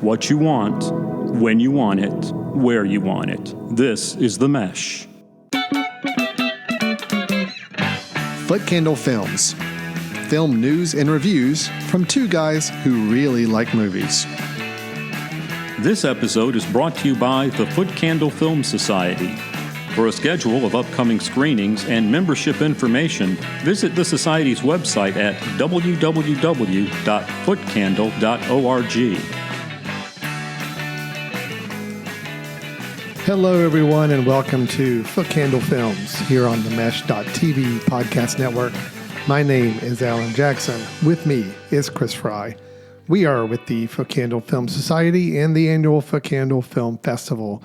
what you want, when you want it, where you want it. This is The Mesh. Footcandle Films. Film news and reviews from two guys who really like movies. This episode is brought to you by the Footcandle Film Society. For a schedule of upcoming screenings and membership information, visit the Society's website at www.footcandle.org. Hello, everyone, and welcome to Footcandle Films here on the Mesh.tv podcast network. My name is Alan Jackson. With me is Chris Fry. We are with the Footcandle Film Society and the annual Footcandle Film Festival.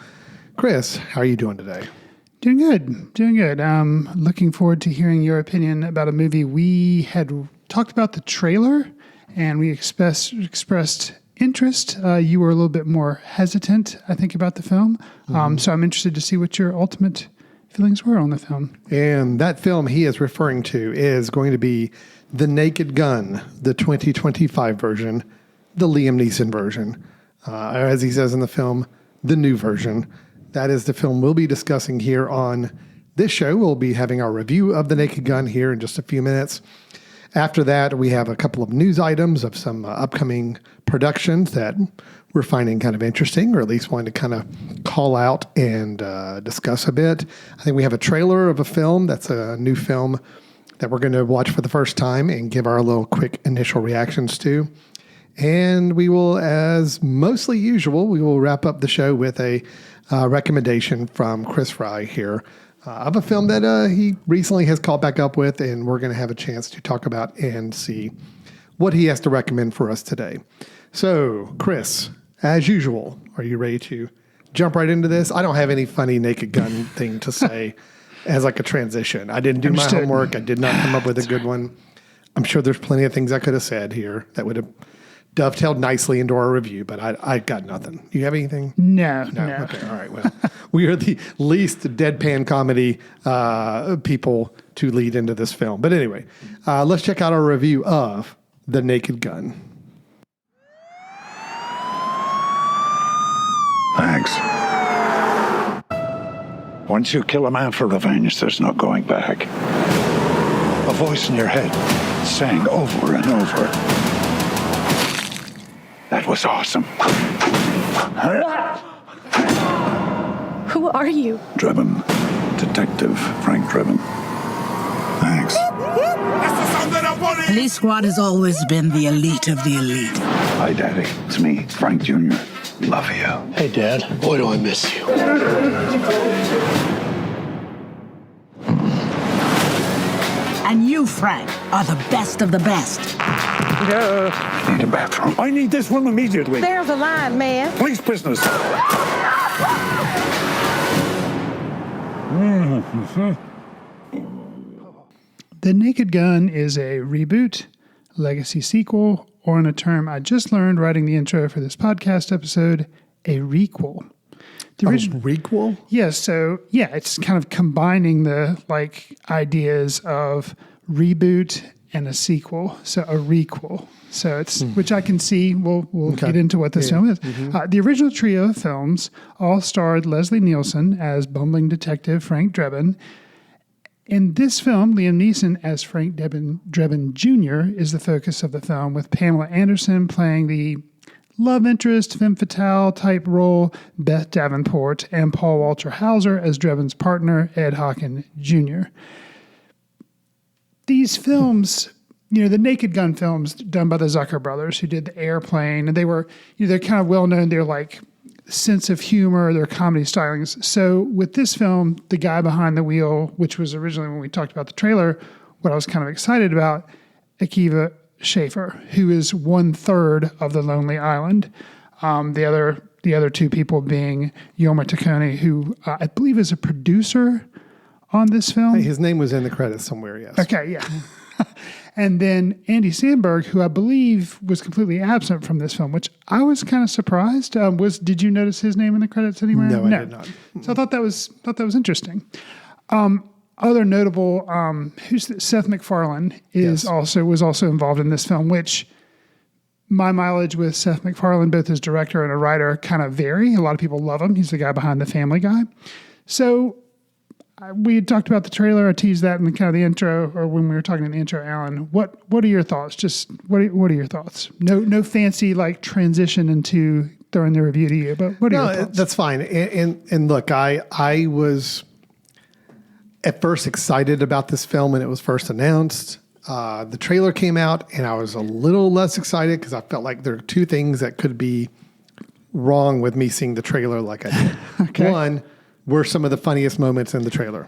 Chris, how are you doing today? Doing good. Looking forward to hearing your opinion about a movie. We had talked about the trailer, and we expressed interest. You were a little bit more hesitant, I think, about the film. So I'm interested to see what your ultimate feelings were on the film. And that film he is referring to is going to be The Naked Gun, the 2025 version, the Liam Neeson version. As he says in the film, the new version. That is the film we'll be discussing here on this show. We'll be having our review of The Naked Gun here in just a few minutes. After that, we have a couple of news items of some upcoming productions that we're finding kind of interesting, or at least wanting to kind of call out and discuss a bit. I think we have a trailer of a film that's a new film that we're going to watch for the first time and give our little quick initial reactions to. And we will, as mostly usual, we will wrap up the show with a recommendation from Chris Fry here of a film that he recently has caught back up with, and we're going to have a chance to talk about and see what he has to recommend for us today. So, Chris, as usual, are you ready to jump right into this? I don't have any funny Naked Gun thing to say as like a transition. I didn't do my homework. I did not come up with a good one. I'm sure there's plenty of things I could have said here that would have dovetailed nicely into our review, but I got nothing. You have anything? No. Okay, all right. Well, we are the least deadpan comedy people to lead into this film. But anyway, let's check out our review of The Naked Gun. Thanks. Once you kill a man for revenge, there's no going back. A voice in your head sang over and over, "That was awesome." Who are you? Drebin. Detective Frank Drebin. Thanks. Police Squad has always been the elite of the elite. Hi, Daddy. It's me, Frank Jr. Love you. Hey, Dad. Boy, do I miss you. And you, Frank, are the best of the best. Need a bathroom. I need this one immediately. There's a line, man. Police business. The Naked Gun is a reboot, legacy sequel, or in a term I just learned writing the intro for this podcast episode, a requel. The original Requel? Yes, it's kind of combining the ideas of reboot and a sequel, so a requel. So it's which I can see. We'll get into what this film is. The original trio of films all starred Leslie Nielsen as bumbling detective Frank Drebin. In this film, Liam Neeson as Frank Drebin Jr. is the focus of the film, with Pamela Anderson playing the love interest, femme fatale type role, Beth Davenport, and Paul Walter Hauser as Drebin's partner, Ed Hawken Jr. These films, the Naked Gun films done by the Zucker brothers, who did The Airplane, and they were, they're kind of well known. They're like sense of humor, their comedy stylings. So with this film, the guy behind the wheel, which was originally when we talked about the trailer, what I was kind of excited about, Akiva Schaffer, who is 1/3 of The Lonely Island. The other two people being Yoma Takone, who I believe is a producer on this film. His name was in the credits somewhere, yes. Okay, yeah. And then Andy Samberg, who I believe was completely absent from this film, which I was kind of surprised. Did you notice his name in the credits anywhere? No, I did not. So I thought that was interesting. Other notable, Seth MacFarlane was also involved in this film, which my mileage with Seth MacFarlane, both as director and a writer, kind of vary. A lot of people love him. He's the guy behind The Family Guy. So we had talked about the trailer. I teased that in kind of the intro, or when we were talking in the intro, Alan. What are your thoughts? Just what are your thoughts? No fancy like transition into throwing the review to you, but what are your thoughts? That's fine. And look, I was at first excited about this film when it was first announced. The trailer came out, and I was a little less excited because I felt like there are two things that could be wrong with me seeing the trailer like I did. Okay. One, were some of the funniest moments in the trailer.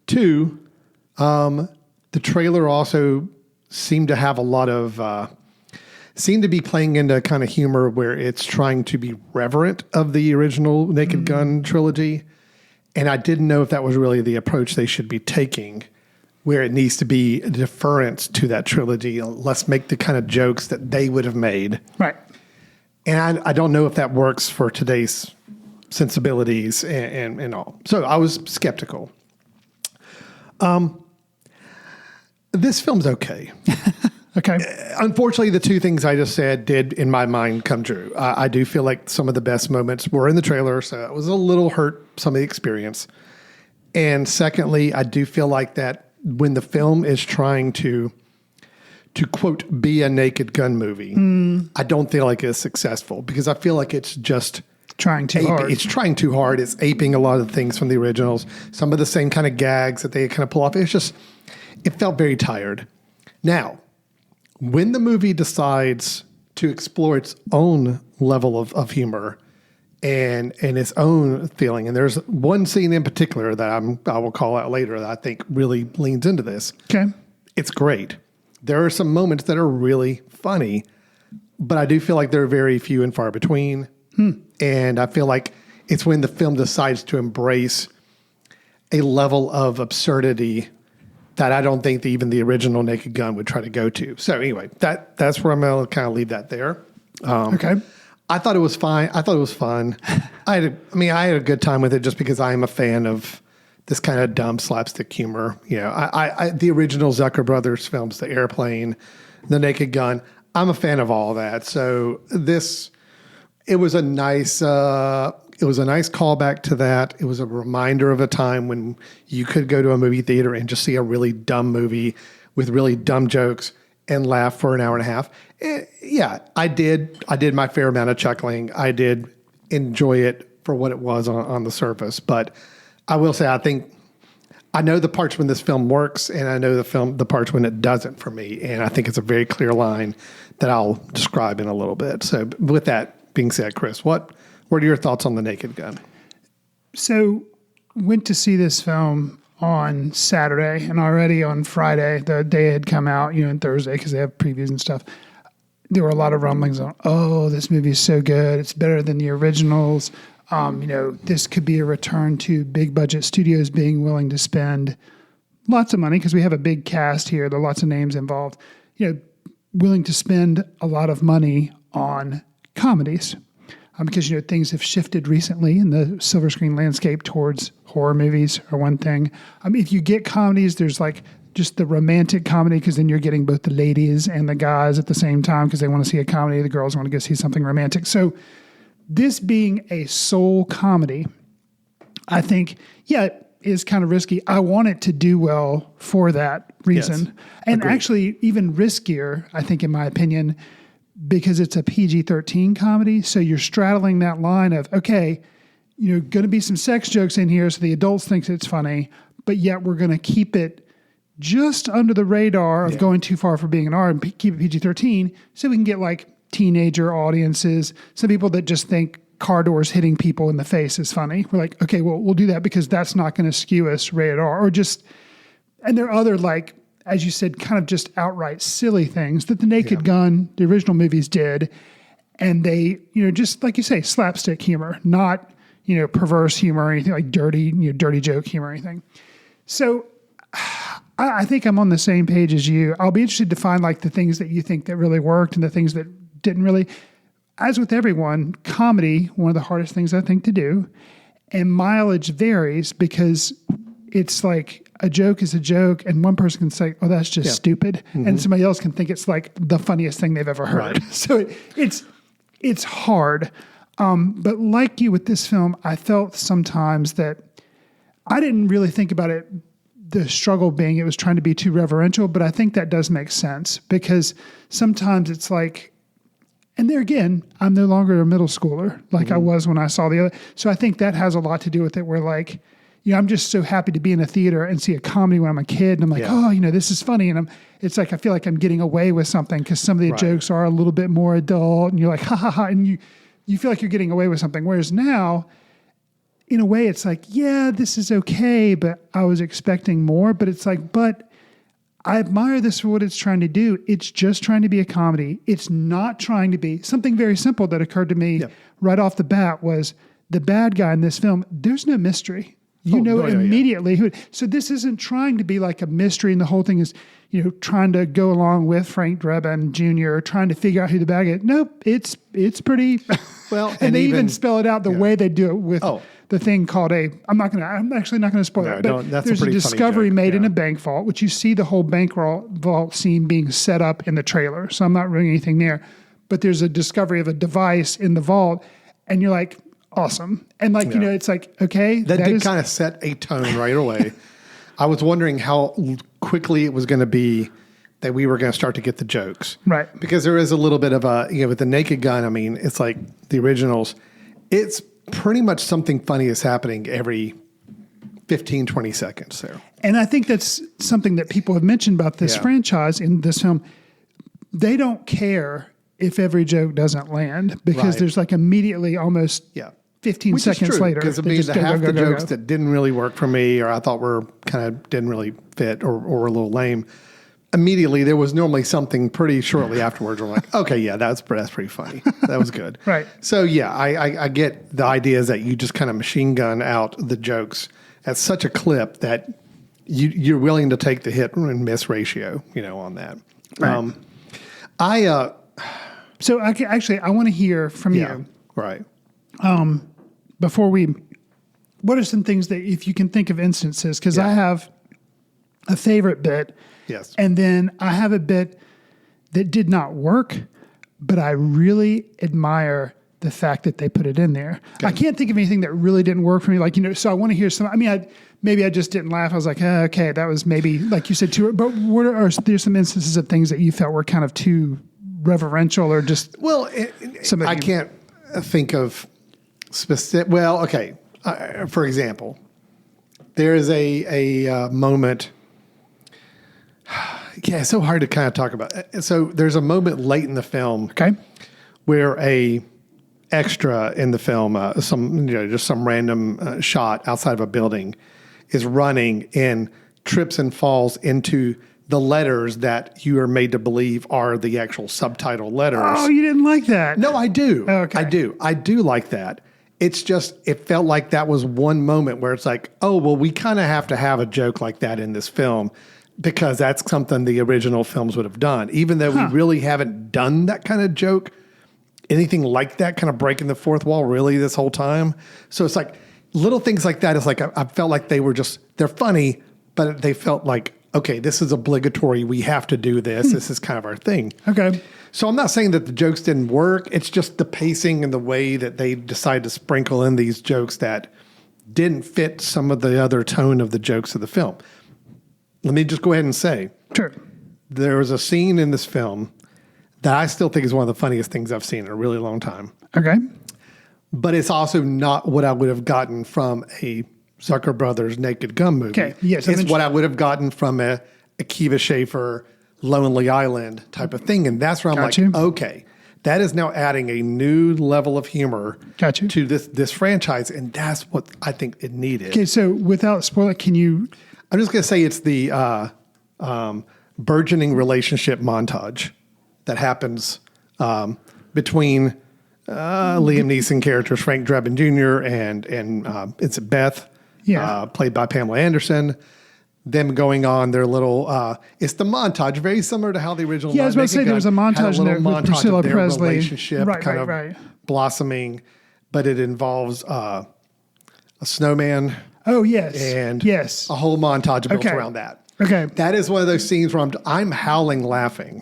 Two, the trailer also seemed to have a lot of, seemed to be playing into kind of humor where it's trying to be reverent of the original Naked Gun trilogy. And I didn't know if that was really the approach they should be taking, where it needs to be a deference to that trilogy. Let's make the kind of jokes that they would have made. Right. And I don't know if that works for today's sensibilities and all. So I was skeptical. This film's okay. Okay. Unfortunately, the two things I just said did, in my mind, come true. I do feel like some of the best moments were in the trailer, so it was a little hurt some of the experience. And secondly, I do feel like that when the film is trying to quote, be a Naked Gun movie, I don't feel like it's successful because I feel like it's just Trying too hard. It's trying too hard. It's aping a lot of the things from the originals. Some of the same kind of gags that they kind of pull off. It felt very tired. Now, when the movie decides to explore its own level of humor and its own feeling, and there's one scene in particular that I will call out later that I think really leans into this. Okay. It's great. There are some moments that are really funny, but I do feel like they're very few and far between. And I feel like it's when the film decides to embrace a level of absurdity that I don't think even the original Naked Gun would try to go to. So anyway, that's where I'm going to kind of leave that there. Okay. I thought it was fine. I thought it was fun. I had a good time with it just because I am a fan of this kind of dumb slapstick humor. You know, I the original Zucker Brothers films, The Airplane, The Naked Gun. I'm a fan of all that. So it was a nice callback to that. It was a reminder of a time when you could go to a movie theater and just see a really dumb movie with really dumb jokes and laugh for an hour and a half. Yeah, I did my fair amount of chuckling. I did enjoy it for what it was on the surface. But I will say, I know the parts when this film works, and I know the parts when it doesn't for me. And I think it's a very clear line that I'll describe in a little bit. So with that being said, Chris, what are your thoughts on The Naked Gun? So went to see this film on Saturday, and already on Friday, the day it had come out, and Thursday, because they have previews and stuff, there were a lot of rumblings on, oh, this movie is so good. It's better than the originals. This could be a return to big budget studios being willing to spend lots of money because we have a big cast here. There are lots of names involved, willing to spend a lot of money on comedies. Because, things have shifted recently in the silver screen landscape towards horror movies are one thing. If you get comedies, there's like just the romantic comedy because then you're getting both the ladies and the guys at the same time because they want to see a comedy. The girls want to go see something romantic. So this being a sole comedy, I think, is kind of risky. I want it to do well for that reason. Yes. And agreed. Actually even riskier, I think, in my opinion, because it's a PG-13 comedy. So you're straddling that line of, okay, going to be some sex jokes in here so the adults think it's funny, but yet we're going to keep it just under the radar of going too far for being an R and keep it PG-13 so we can get like teenager audiences, some people that just think car doors hitting people in the face is funny. We're like, okay, well, we'll do that because that's not going to skew us rated R. And there are other, like, as you said, kind of just outright silly things that the Naked Gun, the original movies did. And they, just like you say, slapstick humor, not, perverse humor or anything like dirty joke humor or anything. So I think I'm on the same page as you. I'll be interested to find like the things that you think that really worked and the things that didn't really. As with everyone, comedy, one of the hardest things I think to do, and mileage varies because it's like a joke is a joke, and one person can say, "Oh, that's just stupid," and somebody else can think it's like the funniest thing they've ever heard. Right. So it's hard. But like you with this film, I felt sometimes that I didn't really think about it, the struggle being it was trying to be too reverential, but I think that does make sense because sometimes it's like, and there again, I'm no longer a middle schooler like I was when I saw the other. So I think that has a lot to do with it where like, I'm just so happy to be in a theater and see a comedy when I'm a kid. And I'm like, oh, this is funny. And it's like, I feel like I'm getting away with something because some of the jokes are a little bit more adult and you're like, ha ha ha. And you feel like you're getting away with something. Whereas now, in a way, it's like, yeah, this is okay, but I was expecting more. But it's like, but I admire this for what it's trying to do. It's just trying to be a comedy. It's not trying to be something very simple that occurred to me right off the bat was the bad guy in this film. There's no mystery. Immediately who. So this isn't trying to be like a mystery, and the whole thing is, trying to go along with Frank Drebin Jr. trying to figure out who the bad guy is. Nope, it's pretty well, and they even spell it out the way they do it with the thing called I'm actually not gonna spoil it. But there's a discovery made in a bank vault, which you see the whole bank vault scene being set up in the trailer. So I'm not ruining anything there. But there's a discovery of a device in the vault, and you're like, awesome. And like, it's like, okay. That did kind of set a tone right away. I was wondering how quickly it was going to be that we were going to start to get the jokes. Right. Because there is a little bit of with the Naked Gun, I mean, it's like the originals. It's pretty much something funny is happening every 15, 20 seconds there. And I think that's something that people have mentioned about this franchise in this film. They don't care if every joke doesn't land because there's like immediately almost 15 Which seconds later. Because half the jokes that didn't really work for me or I thought were kind of didn't really fit or were a little lame, immediately there was normally something pretty shortly afterwards where I'm like, okay, yeah, that's pretty funny. That was good. Right. So yeah, I get the idea is that you just kind of machine gun out the jokes at such a clip that you're willing to take the hit and miss ratio, on that. Right. So I want to hear from you. Right. Before what are some things that if you can think of instances, because I have a favorite bit. Yes. And then I have a bit that did not work, but I really admire the fact that they put it in there. Okay. I can't think of anything that really didn't work for me. Like, so I want to hear some, maybe I just didn't laugh. I was like, okay, that was maybe, like you said, too, but there's some instances of things that you felt were kind of too reverential or just I can't think of specific. Well, okay. For example, there is a moment. Yeah, it's so hard to kind of talk about. So there's a moment late in the film, where a extra in the film, just some random shot outside of a building, is running and trips and falls into the letters that you are made to believe are the actual subtitle letters. Oh, you didn't like that? No, I do. Oh, okay. I do like that. It's just, it felt like that was one moment where it's like, oh, well, we kind of have to have a joke like that in this film because that's something the original films would have done. Even though we really haven't done that kind of joke, anything like that, kind of breaking the fourth wall really this whole time. So it's like little things like that. It's like, I felt like they're funny, but they felt like, okay, this is obligatory. We have to do this. This is kind of our thing. Okay. So I'm not saying that the jokes didn't work. It's just the pacing and the way that they decided to sprinkle in these jokes that didn't fit some of the other tone of the jokes of the film. Let me just go ahead and say, sure, there was a scene in this film that I still think is one of the funniest things I've seen in a really long time. Okay. But it's also not what I would have gotten from a Zucker Brothers Naked Gun movie. Okay. Yes, it's what I would have gotten from a Akiva Schaffer Lonely Island type of thing. And that's where I'm like, okay, that is now adding a new level of humor to this franchise. And that's what I think it needed. Okay, so without spoiling, can you... I'm just going to say it's the burgeoning relationship montage that happens between Liam Neeson characters, Frank Drebin Jr. and it's Beth, played by Pamela Anderson. Them going on their little, it's the montage, very similar to how the original. Yeah, I was about to say there was a montage there with Priscilla Presley. Relationship kind of blossoming, but it involves a snowman. Oh, yes. And yes. a whole montage built Okay. around that. Okay. That is one of those scenes where I'm howling laughing.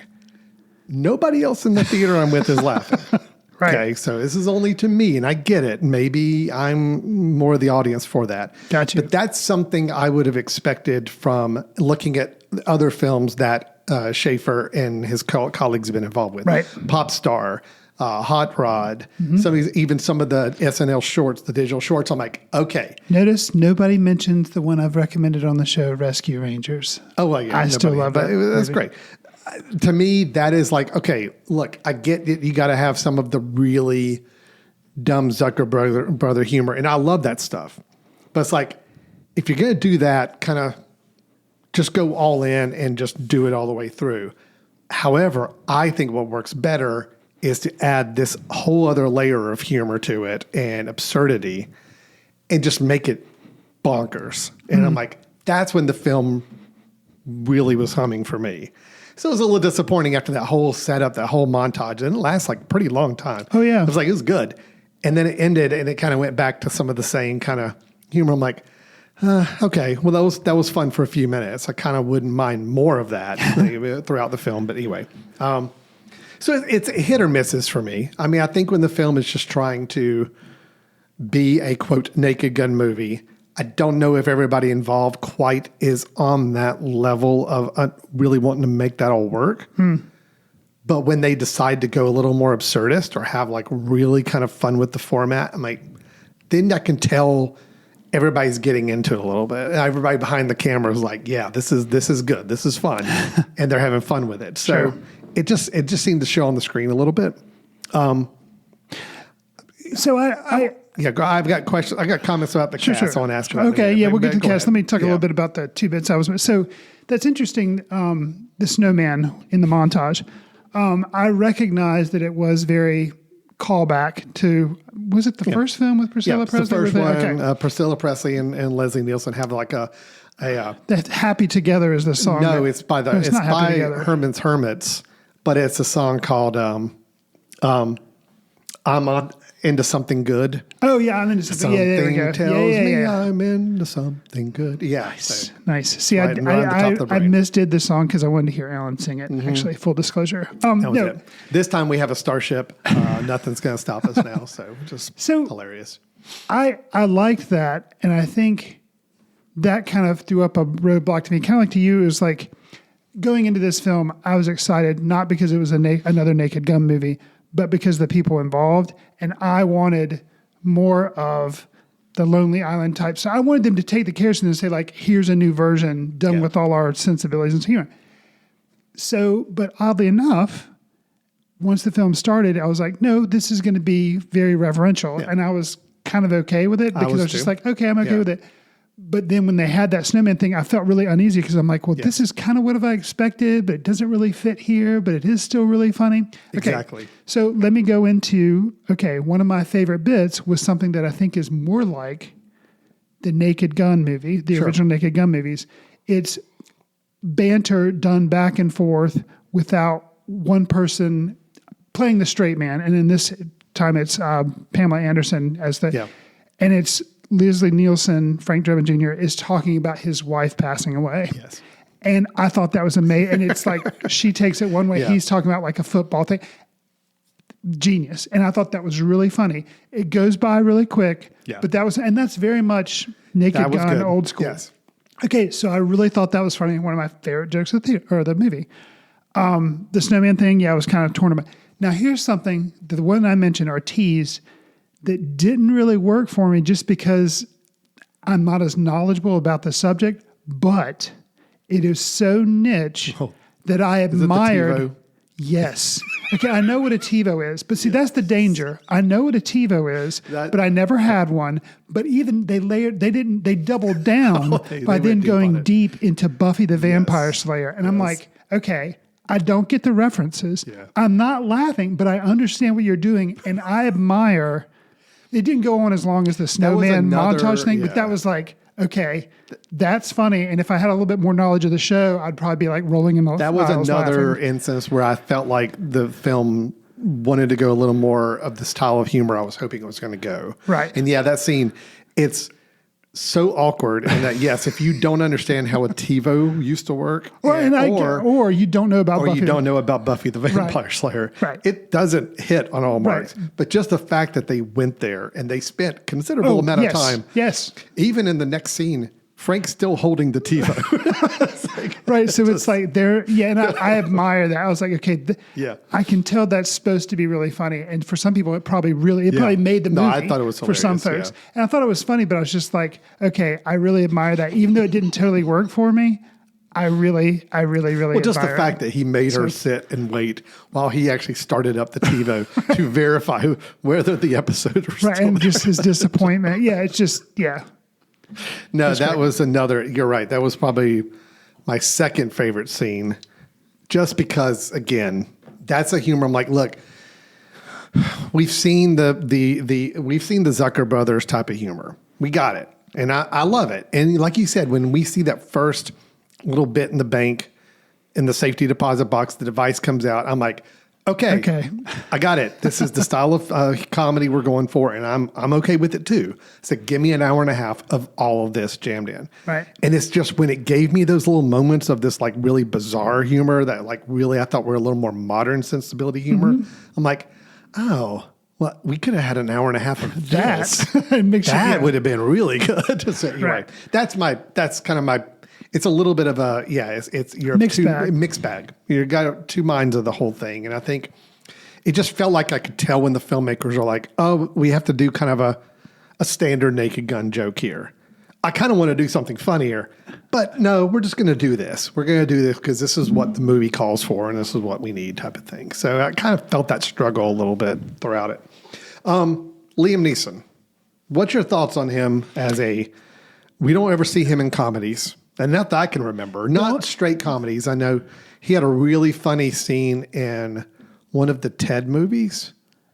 Nobody else in the theater I'm with is laughing. Right. Okay, so this is only to me, and I get it. Maybe I'm more of the audience for that. Gotcha. But that's something I would have expected from looking at other films that Schaefer and his colleagues have been involved with. Right. Pop Star, Hot Rod, even some of the SNL shorts, the digital shorts. I'm like, okay. Notice nobody mentions the one I've recommended on the show, Rescue Rangers. Oh, well, yeah. I still love but it. That's great. To me, that is like, okay, look, I get it. You got to have some of the really dumb Zucker brother humor. And I love that stuff. But it's like, if you're going to do that, kind of just go all in and just do it all the way through. However, I think what works better is to add this whole other layer of humor to it and absurdity and just make it bonkers. And I'm like, that's when the film really was humming for me. So it was a little disappointing after that whole setup, that whole montage. And it lasts like a pretty long time. Oh, yeah. It was like, it was good. And then it ended and it kind of went back to some of the same kind of humor. I'm like, okay, well, that was fun for a few minutes. I kind of wouldn't mind more of that throughout the film. But anyway, so it's hit or misses for me. I mean, I think when the film is just trying to be a, quote, Naked Gun movie, I don't know if everybody involved quite is on that level of really wanting to make that all work. But when they decide to go a little more absurdist or have like really kind of fun with the format, I'm like, then I can tell everybody's getting into it a little bit. Everybody behind the camera is like, yeah, this is good. This is fun. And they're having fun with it. So it just seemed to show on the screen a little bit. So I've got questions. I got comments about the cast. Sure. I want to ask about. Okay, yeah, we'll get to the Go cast. ahead. Let me talk a little bit about the 2 bits I was. So that's interesting. The snowman in the montage. I recognized that it was very callback to. Was it the first film with Priscilla It's Presley? the first one. Okay. Priscilla Presley and Leslie Nielsen have like a That Happy Together is the song. no, that- it's by no, it's not Happy by Together. Herman's Hermits, but it's a song called I'm into something good. Oh yeah, I'm into something. Yeah, there we go. Tells yeah, me yeah. I'm into something good. Yeah. So, Nice. See, Right around the top of the I brain. misdid the song because I wanted to hear Alan sing it. Actually, full disclosure. that was No, it. This time we have a starship. Nothing's going to stop us now. So just So- hilarious. I liked that, and I think that kind of threw up a roadblock to me. Kind of like to you, is like going into this film, I was excited not because it was another Naked Gun movie, but because the people involved, and I wanted more of the Lonely Island type. So I wanted them to take the characters and say, like, here's a new version done with all our sensibilities and humor. So, but oddly enough, once the film started, I was like, no, this is going to be very reverential. And I was kind of okay with it because I was just too. like, okay, I'm okay Yeah. with it. But then when they had that snowman thing, I felt really uneasy because I'm like, well, this is kind of what I expected, but it doesn't really fit here, but it is still really funny. Okay. Exactly. So let me go into, one of my favorite bits was something that I think is more like the Naked Gun movie, the original Naked Gun movies. It's banter done back and forth without one person playing the straight man. And in this time, it's Pamela Anderson as the, and it's Leslie Nielsen, Frank Drebin Jr. is talking about his wife passing away. Yes. And I thought that was amazing. And it's like, she takes it one way. Yeah. He's talking about like a football thing. Genius. And I thought that was really funny. It goes by really quick, but that's very much Naked That was Gun, good. old school. Yes. Okay. So I really thought that was funny. One of my favorite jokes of the movie. The snowman thing. I was kind of torn about. Now here's something, the one I mentioned, or teased, that didn't really work for me just because I'm not as knowledgeable about the subject, but it is so niche that I Is it the admired. TiVo? Yes. Okay, I know what a TiVo is, but see, that's the danger. I know what a TiVo is, but I never had one. But even they doubled down they by went then deep going on it. deep into Buffy the Vampire Slayer. And I'm like, okay, I don't get the references. Yeah. I'm not laughing, but I understand what you're doing. And I admire, it didn't go on as long as the snowman another- montage thing, but yeah. that was like, okay, that's funny. And if I had a little bit more knowledge of the show, I'd probably be like rolling in the That was aisles another laughing. instance where I felt like the film wanted to go a little more of the style of humor I was hoping it was going to go. Right. And that scene, it's so awkward, and that yes, if you don't understand how a TiVo used to work, or you don't know about Buffy, you don't know about Buffy the Vampire Slayer, right. It doesn't hit on all marks. Right. But just the fact that they went there and they spent considerable amount of time. Yes. Even in the next scene, Frank's still holding the TiVo. Right. So it's like there. Yeah. And I admire that. I was like, okay, I can tell that's supposed to be really funny. And for some people, it probably made the movie. No, I thought it was for some hilarious, folks. And I thought it was funny, but I was just like, okay, I really admire that. Even though it didn't totally work for me, I really just the admire fact that he made her sit and wait while he actually started up the TiVo to verify whether the episodes were right. still And there. just his disappointment. Yeah. It's just, yeah. No, That's that great. was another. You're right. That was probably my second favorite scene, just because again, that's a humor. I'm like, look, we've seen the Zucker brothers type of humor. We got it, and I love it. And like you said, when we see that first little bit in the bank, in the safety deposit box, the device comes out. I'm like, okay, I got it. This is the style of comedy we're going for, and I'm okay with it too. So give me an hour and a half of all of this jammed in. Right. And it's just when it gave me those little moments of this like really bizarre humor that like really I thought were a little more modern sensibility humor. I'm like, oh, well, we could have had an hour and a half of this. That would have been really good. So anyway, Right. that's kind of my. It's a little bit of a It's you're Mixed bag. Mixed bag. You got two minds of the whole thing, and I think it just felt like I could tell when the filmmakers are like, "Oh, we have to do kind of a standard Naked Gun joke here." I kind of want to do something funnier, but no, we're just going to do this. We're going to do this because this is what the movie calls for, and this is what we need, type of thing. So I kind of felt that struggle a little bit throughout it. Liam Neeson, what's your thoughts on him as we don't ever see him in comedies. And not that I can remember, not straight comedies. I know he had a really funny scene in one of the Ted movies.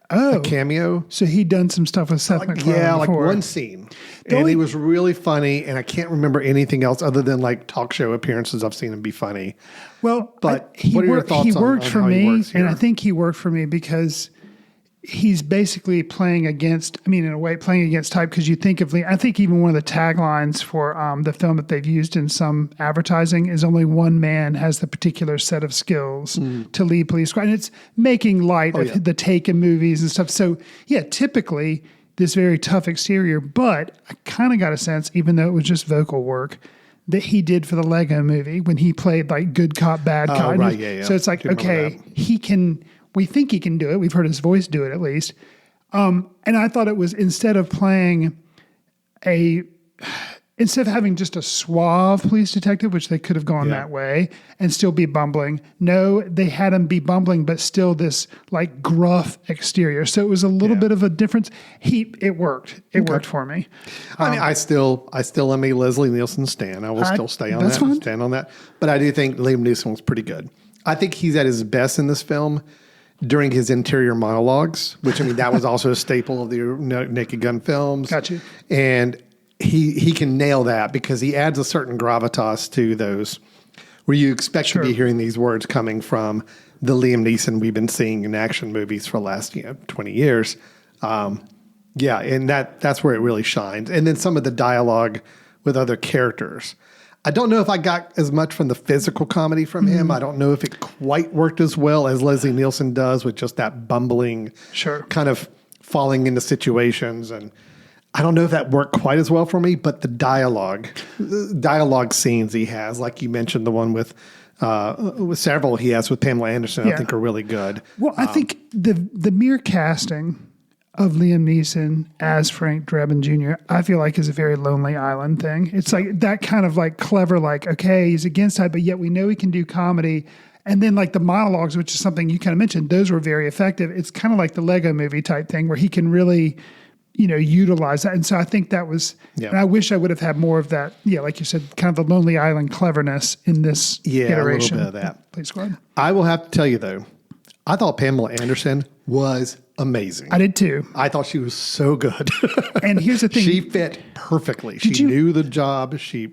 A cameo. So he'd done some stuff with Seth MacFarlane Yeah, like before. one scene. And he was really funny, and I can't remember anything else other than like talk show appearances I've seen him be funny. Well, But what are your thoughts he on worked how for he me, works here? and I think he worked for me because he's basically playing against, in a way, playing against type, because you think of, I think even one of the taglines for the film that they've used in some advertising is only one man has the particular set of skills to lead police squad. And it's making light of the Taken movies and stuff. So, yeah, typically this very tough exterior, but I kind of got a sense, even though it was just vocal work, that he did for the Lego movie when he played like good cop, bad cop. right, yeah. So it's like, Do remember okay, he can... We think he can do it. We've heard his voice do it at least. And I thought it was instead of having just a suave police detective, which they could have gone that way and still be bumbling. No, they had him be bumbling, but still this like gruff exterior. So it was a little bit of a difference. It worked. It worked for me. I still am a Leslie Nielsen stan. I will still stay on that's that. fine. Stand on that. But I do think Liam Neeson was pretty good. I think he's at his best in this film during his interior monologues, which that was also a staple of the Naked Gun films. Got you. And he can nail that because he adds a certain gravitas to those where you expect to be hearing these words coming from the Liam Neeson we've been seeing in action movies for the last 20 years. And that's where it really shines. And then some of the dialogue with other characters. I don't know if I got as much from the physical comedy from him. I don't know if it quite worked as well as Leslie Nielsen does with just that bumbling kind of falling into situations. And I don't know if that worked quite as well for me, but the dialogue scenes he has, like you mentioned, the one with several he has with Pamela Anderson, I think are really good. Well, I think the mere casting of Liam Neeson as Frank Drebin Jr., I feel like is a very Lonely Island thing. It's like that kind of like clever, like, okay, he's against type, but yet we know he can do comedy. And then like the monologues, which is something you kind of mentioned, those were very effective. It's kind of like the Lego movie type thing where he can really, utilize that. And so I think that was, and I wish I would have had more of that. Yeah. Like you said, kind of the Lonely Island cleverness in this iteration. A little bit of that. Police Squad. I will have to tell you though, I thought Pamela Anderson was amazing. I did too. I thought she was so good. And here's the thing. She fit perfectly. She knew the job. She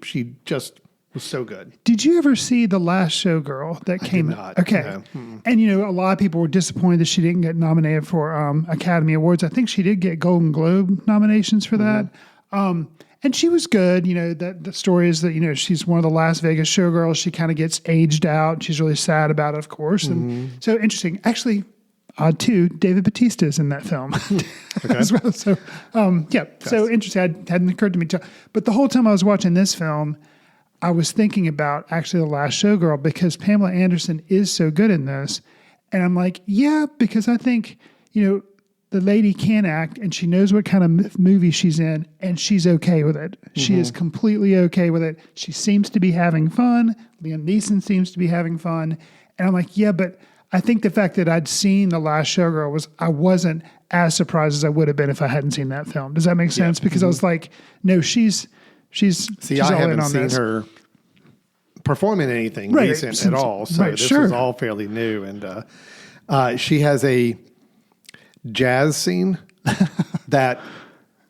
just was so good. Did you ever see The Last Showgirl that came out? Okay. No. And, a lot of people were disappointed that she didn't get nominated for Academy Awards. I think she did get Golden Globe nominations for that. And And she was good. That the story is that, she's one of the Las Vegas showgirls. She kind of gets aged out. She's really sad about it, of course. And so interesting. Actually, odd too, David Bautista is in that film as well. So, so interesting. It hadn't occurred to me. But the whole time I was watching this film, I was thinking about actually The Last Showgirl because Pamela Anderson is so good in this. And I'm like, yeah, because I think, the lady can act and she knows what kind of movie she's in and she's okay with it. She is completely okay with it. She seems to be having fun. Liam Neeson seems to be having fun. And I'm like, yeah, but I think the fact that I'd seen The Last Showgirl I wasn't as surprised as I would have been if I hadn't seen that film. Does that make sense? Because I was like, no, she's See, I haven't seen her perform in anything recent at all. So this was all fairly new. And she has a jazz scene that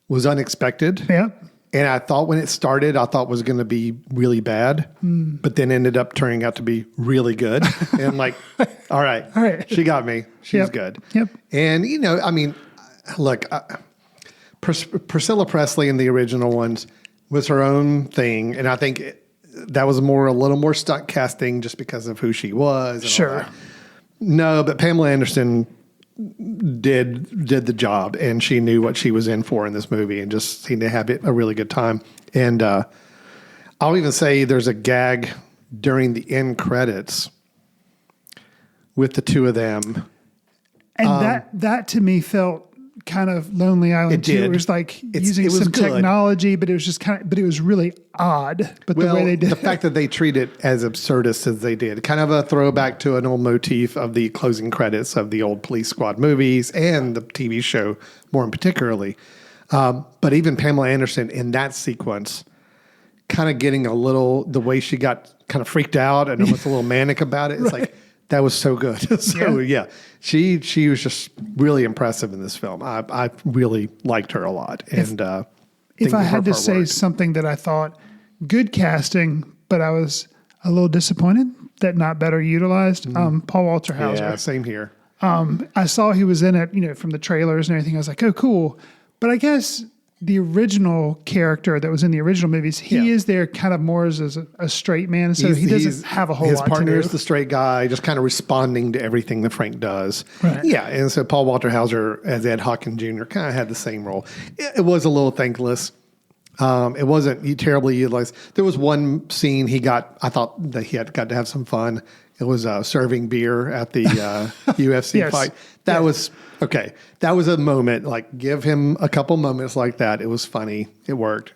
was unexpected. Yeah. And I thought when it started, I thought was going to be really bad, but then ended up turning out to be really good. And I'm like, all right, she got me. She's good. Yep. And, look, Priscilla Presley in the original ones was her own thing. And I think that was a little more stunt casting just because of who she was. And all that. No, but Pamela Anderson did the job, and she knew what she was in for in this movie, and just seemed to have a really good time. And I'll even say there's a gag during the end credits with the two of them, and that to me felt kind of Lonely Island too. It was like using some technology, but it was just but it was really odd. But the way they did the fact that they treat it as absurdist as they did, kind of a throwback to an old motif of the closing credits of the old Police Squad movies and the TV show more in particularly. But even Pamela Anderson in that sequence, kind of getting the way she got kind of freaked out and almost a little manic about it. It's like, that was so good. So she was just really impressive in this film. I really liked her a lot. And if I had to say something that I thought good casting, but I was a little disappointed that not better utilized, Paul Walter Hauser. Yeah, same here. I saw he was in it, from the trailers and everything. I was like, oh, cool. But I guess the original character that was in the original movies, he is there kind of more as a straight man. So he doesn't have a whole lot to do. His partner is the straight guy, just kind of responding to everything that Frank does. Right. Yeah, and so Paul Walter Hauser as Ed Hawkins Jr. kind of had the same role. It was a little thankless. It wasn't terribly utilized. There was one scene I thought that he got to have some fun. It was serving beer at the UFC fight. That was okay. That was a moment. Like, give him a couple moments like that. It was funny. It worked.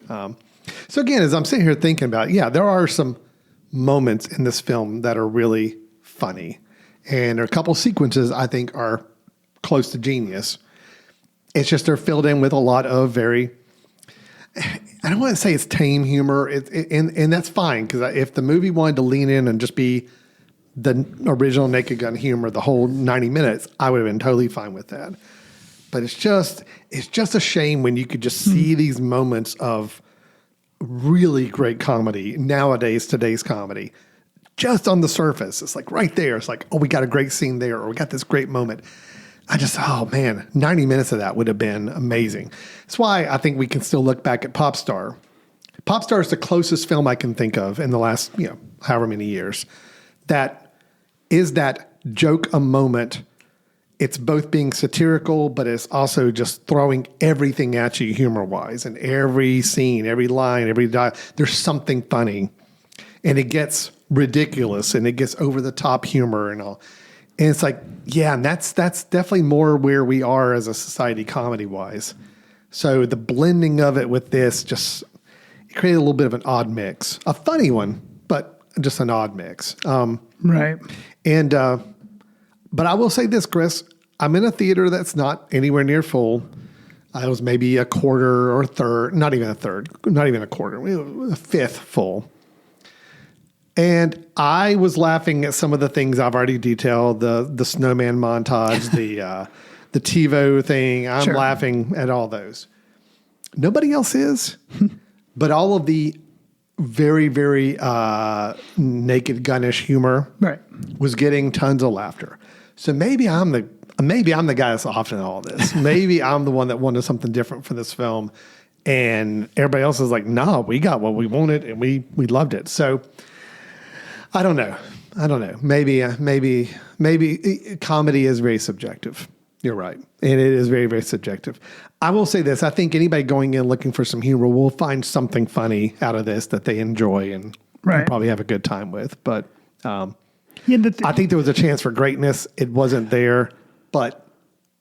So again, as I'm sitting here thinking about it, there are some moments in this film that are really funny, and there are a couple sequences I think are close to genius. It's just they're filled in with a lot of very, I don't want to say it's tame humor, and that's fine, because if the movie wanted to lean in and just be the original Naked Gun humor the whole 90 minutes, I would have been totally fine with that. But it's just a shame when you could just see these moments of really great comedy today's comedy, just on the surface. It's like right there. It's like, oh, we got a great scene there, or we got this great moment. 90 minutes of that would have been amazing. That's why I think we can still look back at Popstar. Popstar is the closest film I can think of in the last, however many years. That is that joke a moment. It's both being satirical, but it's also just throwing everything at you humor-wise. And every scene, every line, every dialogue, there's something funny. And it gets ridiculous, and it gets over-the-top humor and all. And it's like, and that's definitely more where we are as a society comedy-wise. So the blending of it with this it created a little bit of an odd mix. A funny one, but just an odd mix. Right. And, but I will say this, Chris, I'm in a theater that's not anywhere near full. I was maybe a quarter or a third, not even a quarter, a fifth full. And I was laughing at some of the things I've already detailed, the snowman montage, the TiVo thing. I'm laughing at all those. Nobody else is, but all of the very, very Naked Gun-ish humor was getting tons of laughter. So maybe I'm the guy that's off in all this. Maybe I'm the one that wanted something different for this film. And everybody else is like, nah, we got what we wanted and we loved it. So I don't know. Maybe comedy is very subjective. You're right. And it is very, very subjective. I will say this. I think anybody going in looking for some humor will find something funny out of this that they enjoy and probably have a good time with. But I think there was a chance for greatness. It wasn't there, but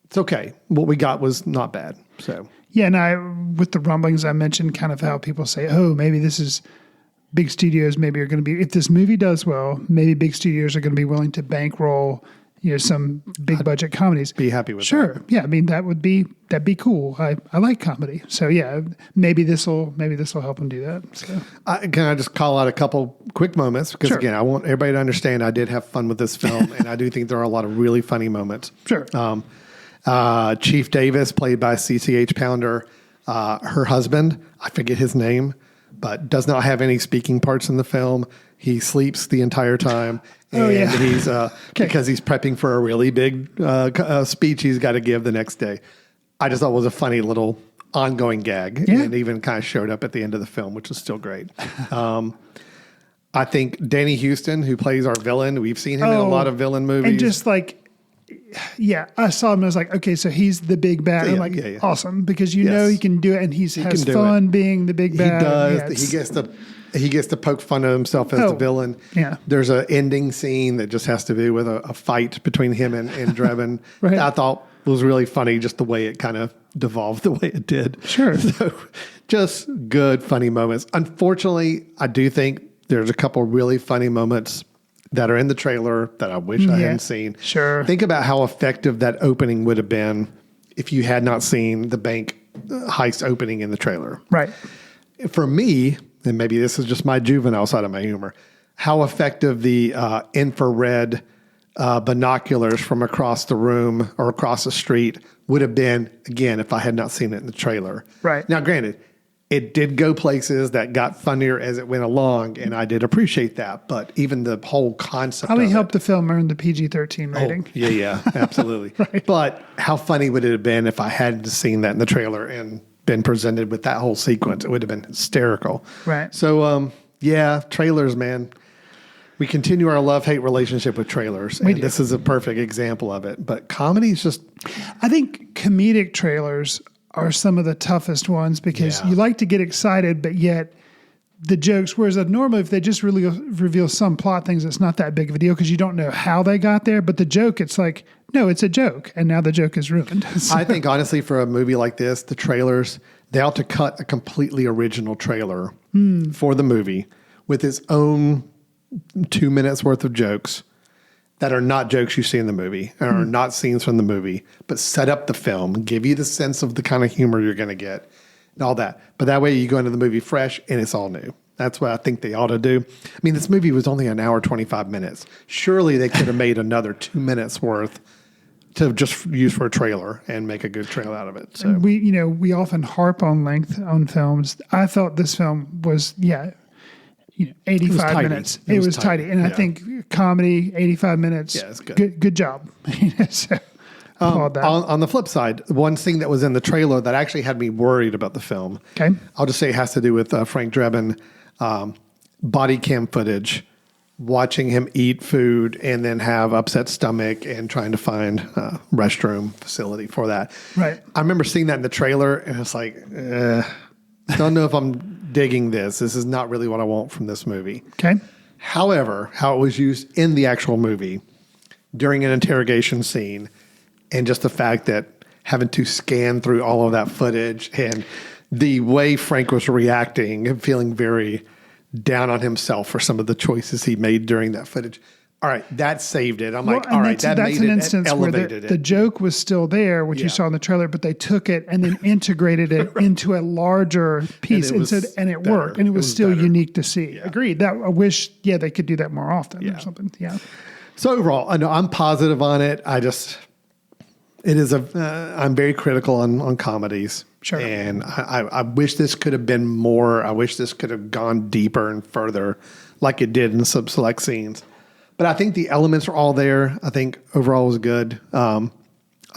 it's okay. What we got was not bad. So yeah, and with the rumblings, I mentioned kind of how people say, oh, maybe this is big studios maybe are going to be, if this movie does well, maybe big studios are going to be willing to bankroll, some big budget comedies. Be happy with that. Sure. Yeah. I mean, that'd be cool. I like comedy. So yeah, maybe this will help them do that. So can I just call out a couple quick moments? Because again, I want everybody to understand I did have fun with this film and I do think there are a lot of really funny moments. Sure. Chief Davis, played by CCH Pounder, her husband, I forget his name, but does not have any speaking parts in the film. He sleeps the entire time. And he's because he's prepping for a really big speech he's got to give the next day. I just thought it was a funny little ongoing gag, and even kind of showed up at the end of the film, which is still great. I think Danny Houston, who plays our villain, we've seen him in a lot of villain movies. And just like, I saw him and I was like, okay, so he's the big bad. I'm like, awesome, because he can do it, and he has fun being the big bad. He does. He gets to poke fun of himself as the villain. Yeah. There's an ending scene that just has to do with a fight between him and Drebin. Right. I thought was really funny, just the way it kind of devolved the way it did. Sure. So just good, funny moments. Unfortunately, I do think there's a couple really funny moments that are in the trailer that I wish I hadn't seen. Sure. Think about how effective that opening would have been if you had not seen the bank heist opening in the trailer. Right. For me, and maybe this is just my juvenile side of my humor, how effective the infrared binoculars from across the room or across the street would have been, again, if I had not seen it in the trailer. Right. Now, granted, it did go places that got funnier as it went along, and I did appreciate that. But even the whole concept probably helped the film earn the PG-13 rating. Oh, yeah, absolutely. Right. But how funny would it have been if I hadn't seen that in the trailer and been presented with that whole sequence? It would have been hysterical. Right. So, trailers, man. We continue our love-hate relationship with trailers. And this is a perfect example of it. But comedy is just... I think comedic trailers are some of the toughest ones because you like to get excited, but yet the jokes, whereas normally if they just really reveal some plot things, it's not that big of a deal because you don't know how they got there. But the joke, it's like, no, it's a joke. And now the joke is ruined. So. I think, honestly, for a movie like this, the trailers, they ought to cut a completely original trailer for the movie with its own 2 minutes worth of jokes that are not jokes you see in the movie or are not scenes from the movie, but set up the film, give you the sense of the kind of humor you're going to get and all that. But that way you go into the movie fresh and it's all new. That's what I think they ought to do. I mean, this movie was only an hour, 25 minutes. Surely they could have made another 2 minutes worth to just use for a trailer and make a good trailer out of it. So we often harp on length on films. I thought this film was, 85 minutes. It was tidy. And I think comedy, 85 minutes. Yeah, it's good. Good job. So, on the flip side, one thing that was in the trailer that actually had me worried about the film, I'll just say it has to do with Frank Drebin, body cam footage, watching him eat food and then have upset stomach and trying to find a restroom facility for that. Right. I remember seeing that in the trailer and it's like, don't know if I'm digging this. This is not really what I want from this movie. Okay. However, how it was used in the actual movie during an interrogation scene and just the fact that having to scan through all of that footage and the way Frank was reacting and feeling very down on himself for some of the choices he made during that footage. All right, that saved it. I'm like, all right, that made it, that elevated it. The joke was still there, which you saw in the trailer, but they took it and then integrated it into a larger piece and it worked. And it was still unique to see. Yeah. Agreed. That I wish, they could do that more often or something. Yeah. So overall, I know I'm positive on it. I'm very critical on comedies. Sure. And I wish this could have been more. I wish this could have gone deeper and further like it did in some select scenes. But I think the elements are all there. I think overall it was good. I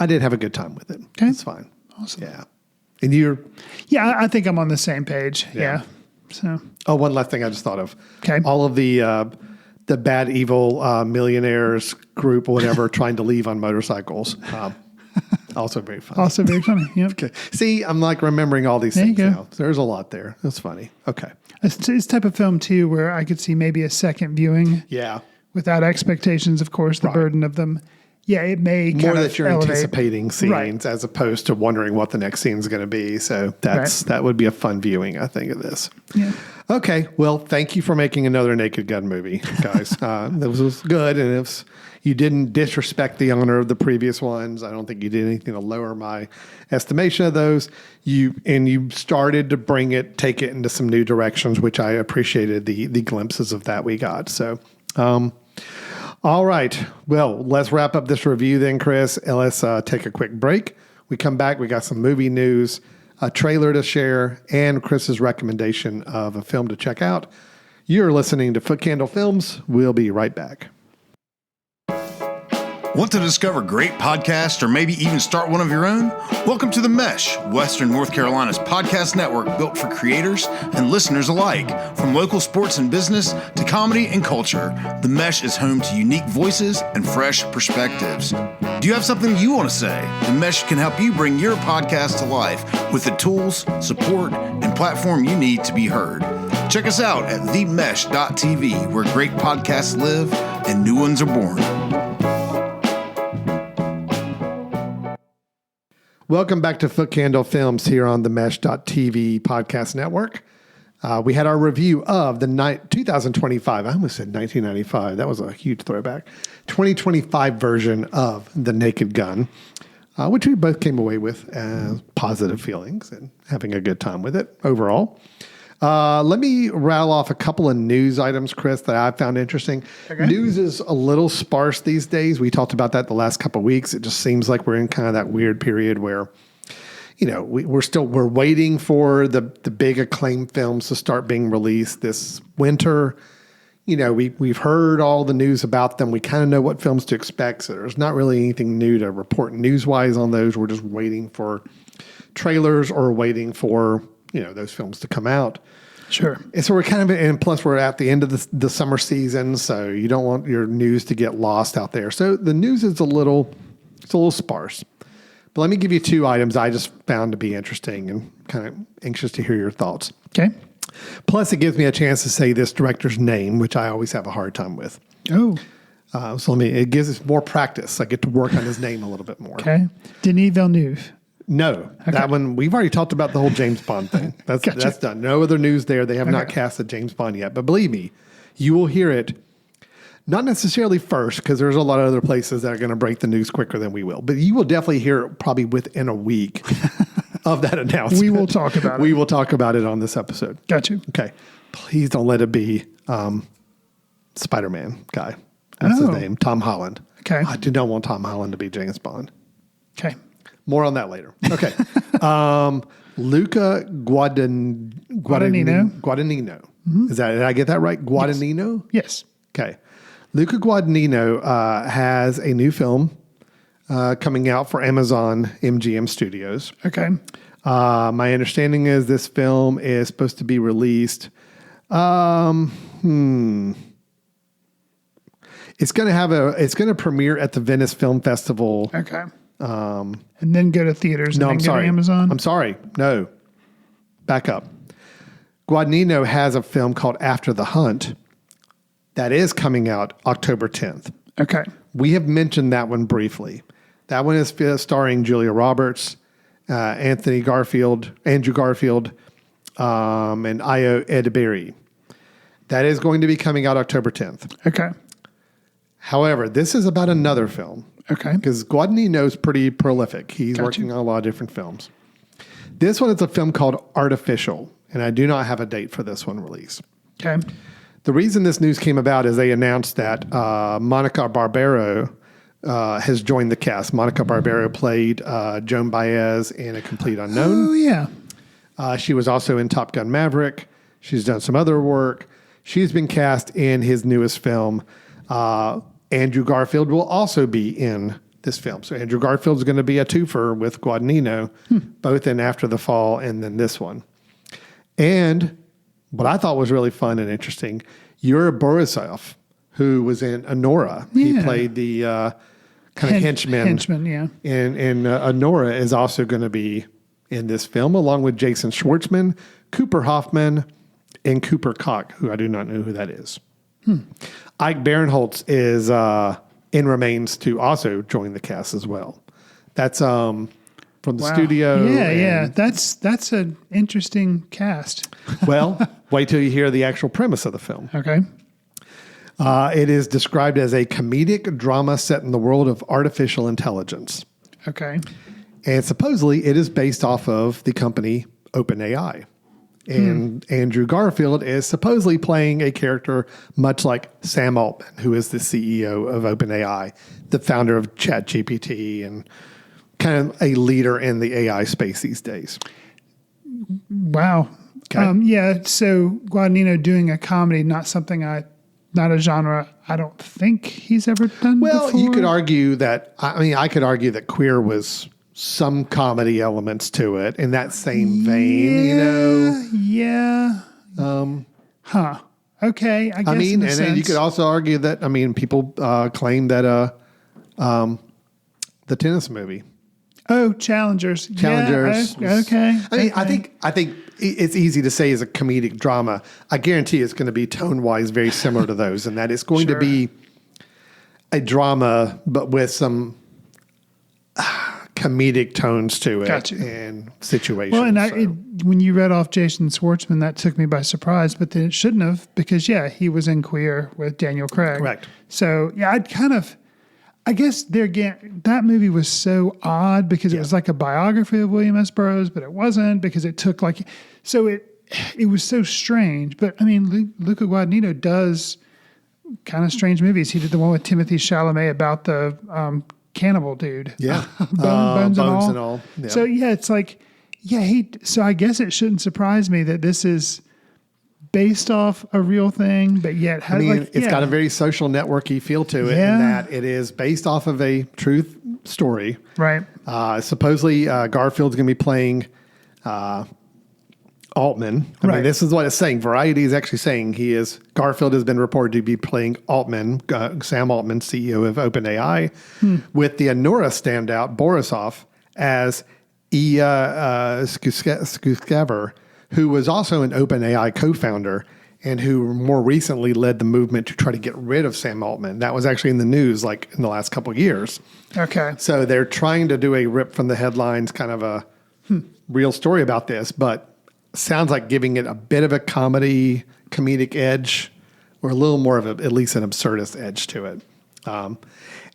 did have a good time with it. Okay. It's fine. Awesome. Yeah. And you're, Yeah, I think I'm on the same page. Yeah. So, oh, one last thing I just thought of. Okay. All of the bad, evil millionaires group, whatever, trying to leave on motorcycles. Also very funny. also very funny. Yep. Okay. See, I'm like remembering all these There you things go. now. There's a lot there. That's funny. Okay. It's type of film, too, where I could see maybe a second viewing Yeah. without expectations, of course, the burden of them. Yeah, it may More kind that of you're elevate. anticipating scenes Right. as opposed to wondering what the next scene is going to be. So that would be a fun viewing, I think, of this. Yeah. Okay. Well, thank you for making another Naked Gun movie, guys. That was good. And if you didn't disrespect the honor of the previous ones, I don't think you did anything to lower my estimation of those. You started to take it into some new directions, which I appreciated the glimpses of that we got. So, all right. Well, let's wrap up this review then, Chris. Let's take a quick break. We come back. We got some movie news, a trailer to share, and Chris's recommendation of a film to check out. You're listening to Foot Candle Films. We'll be right back. Want to discover great podcasts or maybe even start one of your own? Welcome to The Mesh, Western North Carolina's podcast network built for creators and listeners alike. From local sports and business to comedy and culture, The Mesh is home to unique voices and fresh perspectives. Do you have something you want to say? The Mesh can help you bring your podcast to life with the tools, support, and platform you need to be heard. Check us out at themesh.tv, where great podcasts live and new ones are born. Welcome back to Foot Candle Films here on the Mesh.tv podcast network. We had our review of the 2025, I almost said 1995. That was a huge throwback. 2025 version of The Naked Gun, which we both came away with as positive feelings and having a good time with it overall. Let me rattle off a couple of news items, Chris, that I found interesting. Okay. News is a little sparse these days. We talked about that the last couple of weeks. It just seems like we're in kind of that weird period where, you know, we're waiting for the big acclaimed films to start being released this winter. You know, we've heard all the news about them. We kind of know what films to expect. So there's not really anything new to report news-wise on those. We're just waiting for trailers or waiting for, you know, those films to come out. Sure. And so we're kind of, and plus we're at the end of the summer season, so you don't want your news to get lost out there. So the news is a little sparse. But let me give you two items I just found to be interesting and kind of anxious to hear your thoughts. Okay. Plus it gives me a chance to say this director's name, which I always have a hard time with. Oh. So it gives us more practice. I get to work on his name a little bit more. Okay. Denis Villeneuve. No, that one, we've already talked about the whole James Bond thing. That's done. No other news there. They have not cast a James Bond yet. But believe me, you will hear it, not necessarily first, because there's a lot of other places that are going to break the news quicker than we will. But you will definitely hear it probably within a week of that announcement. We will talk about it. We will talk about it on this episode. Got you. Okay. Please don't let it be Spider-Man guy. That's his name, Tom Holland. Okay. I do not want Tom Holland to be James Bond. Okay. More on that later. Okay. Luca Guadagnino. Mm-hmm. Did I get that right? Guadagnino? Yes. Okay. Luca Guadagnino has a new film coming out for Amazon MGM Studios. Okay. My understanding is this film is supposed to be released. It's going to premiere at the Venice Film Festival. Okay. And then go to theaters and then go to Amazon? I'm sorry. No. Back up. Guadagnino has a film called After the Hunt that is coming out October 10th. Okay. We have mentioned that one briefly. That one is starring Julia Roberts, Andrew Garfield, and Ayo Edebiri. That is going to be coming out October 10th. Okay. However, this is about another film. Okay. Because Guadagnino is pretty prolific. He's working on a lot of different films. This one is a film called Artificial, and I do not have a date for this one release. Okay. The reason this news came about is they announced that Monica Barbero has joined the cast. Monica Barbero played Joan Baez in A Complete Unknown. Oh, yeah. She was also in Top Gun Maverick. She's done some other work. She's been cast in his newest film. Andrew Garfield will also be in this film. So Andrew Garfield's going to be a twofer with Guadagnino, both in After the Fall and then this one. And what I thought was really fun and interesting, Yuri Borisov, who was in Anora. He played the kind of henchman. Henchman, yeah. And Anora is also going to be in this film, along with Jason Schwartzman, Cooper Hoffman, and Cooper Koch, who I do not know who that is. Ike Barinholtz is in Remains to also join the cast as well. That's from the studio. Yeah. That's an interesting cast. Well, wait till you hear the actual premise of the film. Okay. It is described as a comedic drama set in the world of artificial intelligence. Okay. And supposedly it is based off of the company OpenAI. And Andrew Garfield is supposedly playing a character much like Sam Altman, who is the CEO of OpenAI, the founder of ChatGPT, and kind of a leader in the AI space these days. Wow. Okay. So Guadagnino doing a comedy, not a genre I don't think he's ever done Well, before. you could argue that, I could argue that Queer was some comedy elements to it in that same vein, you know? Yeah. Okay. I guess in a and then you sense. could also argue that, people claim that the tennis movie. Oh, Challengers. Challengers. Yeah, okay. I think it's easy to say as a comedic drama. I guarantee it's going to be tone-wise very similar to those, and that it's going to be a drama, but with some comedic tones to it. Gotcha. And situations. Well, and when you read off Jason Schwartzman, that took me by surprise, but then it shouldn't have because, he was in Queer with Daniel Craig. Correct. So, I guess there again, that movie was so odd because it was like a biography of William S. Burroughs, but it wasn't because it took it was so strange. But Luca Guadagnino does kind of strange movies. He did the one with Timothée Chalamet about the cannibal dude. Yeah. Bones and all. Yeah. So it's like, so I guess it shouldn't surprise me that this is based off a real thing, but yet it's got a very social networky feel to it in that it is based off of a truth story. Right. Supposedly Garfield's going to be playing Altman. This is what it's saying. Variety is actually saying Garfield has been reported to be playing Altman, Sam Altman, CEO of OpenAI, with the Anora standout, Borisov, as Skuskaver, who was also an OpenAI co-founder and who more recently led the movement to try to get rid of Sam Altman. That was actually in the news in the last couple of years. Okay. So they're trying to do a rip from the headlines kind of a real story about this, but sounds like giving it a bit of a comedic edge or a little more of at least an absurdist edge to it.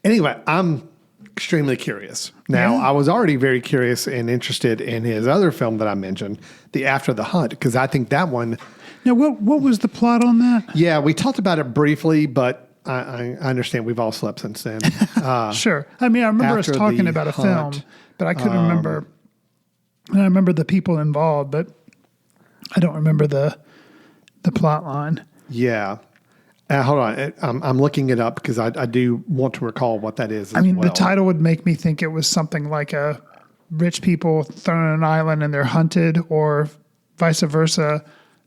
Anyway, I'm extremely curious. Now, I was already very curious and interested in his other film that I mentioned, The After the Hunt, because I think that one... Now, what was the plot on that? Yeah, we talked about it briefly, but I understand we've all slept since then. Sure. I remember us talking about a film, but I couldn't remember. And I remember the people involved, but I don't remember the plot line. Yeah. Hold on. I'm looking it up because I do want to recall what that is. The title would make me think it was something like a rich people thrown on an island and they're hunted, or vice versa.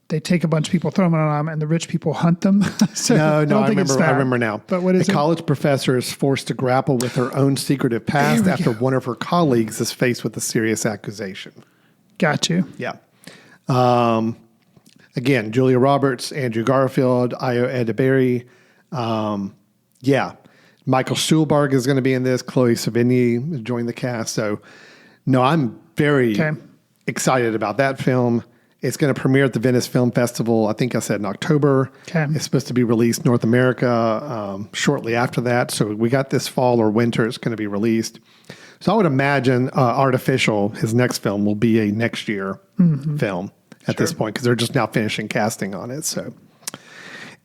They take a bunch of people, throw them on an island, and the rich people hunt them. So No, I remember now. But what is a college professor is forced to grapple with her own secretive past after one of her colleagues is faced with a serious accusation. Got you. Yeah. Again, Julia Roberts, Andrew Garfield, Ayo Edebiri. Michael Stuhlbarg is going to be in this. Chloe Sevigny is joining the cast. So, no, I'm very excited about that film. It's going to premiere at the Venice Film Festival, I think I said in October. Okay. It's supposed to be released North America shortly after that. So we got this fall or winter it's going to be released. So I would imagine Artificial, his next film, will be a next year film at this point because they're just now finishing casting on it. So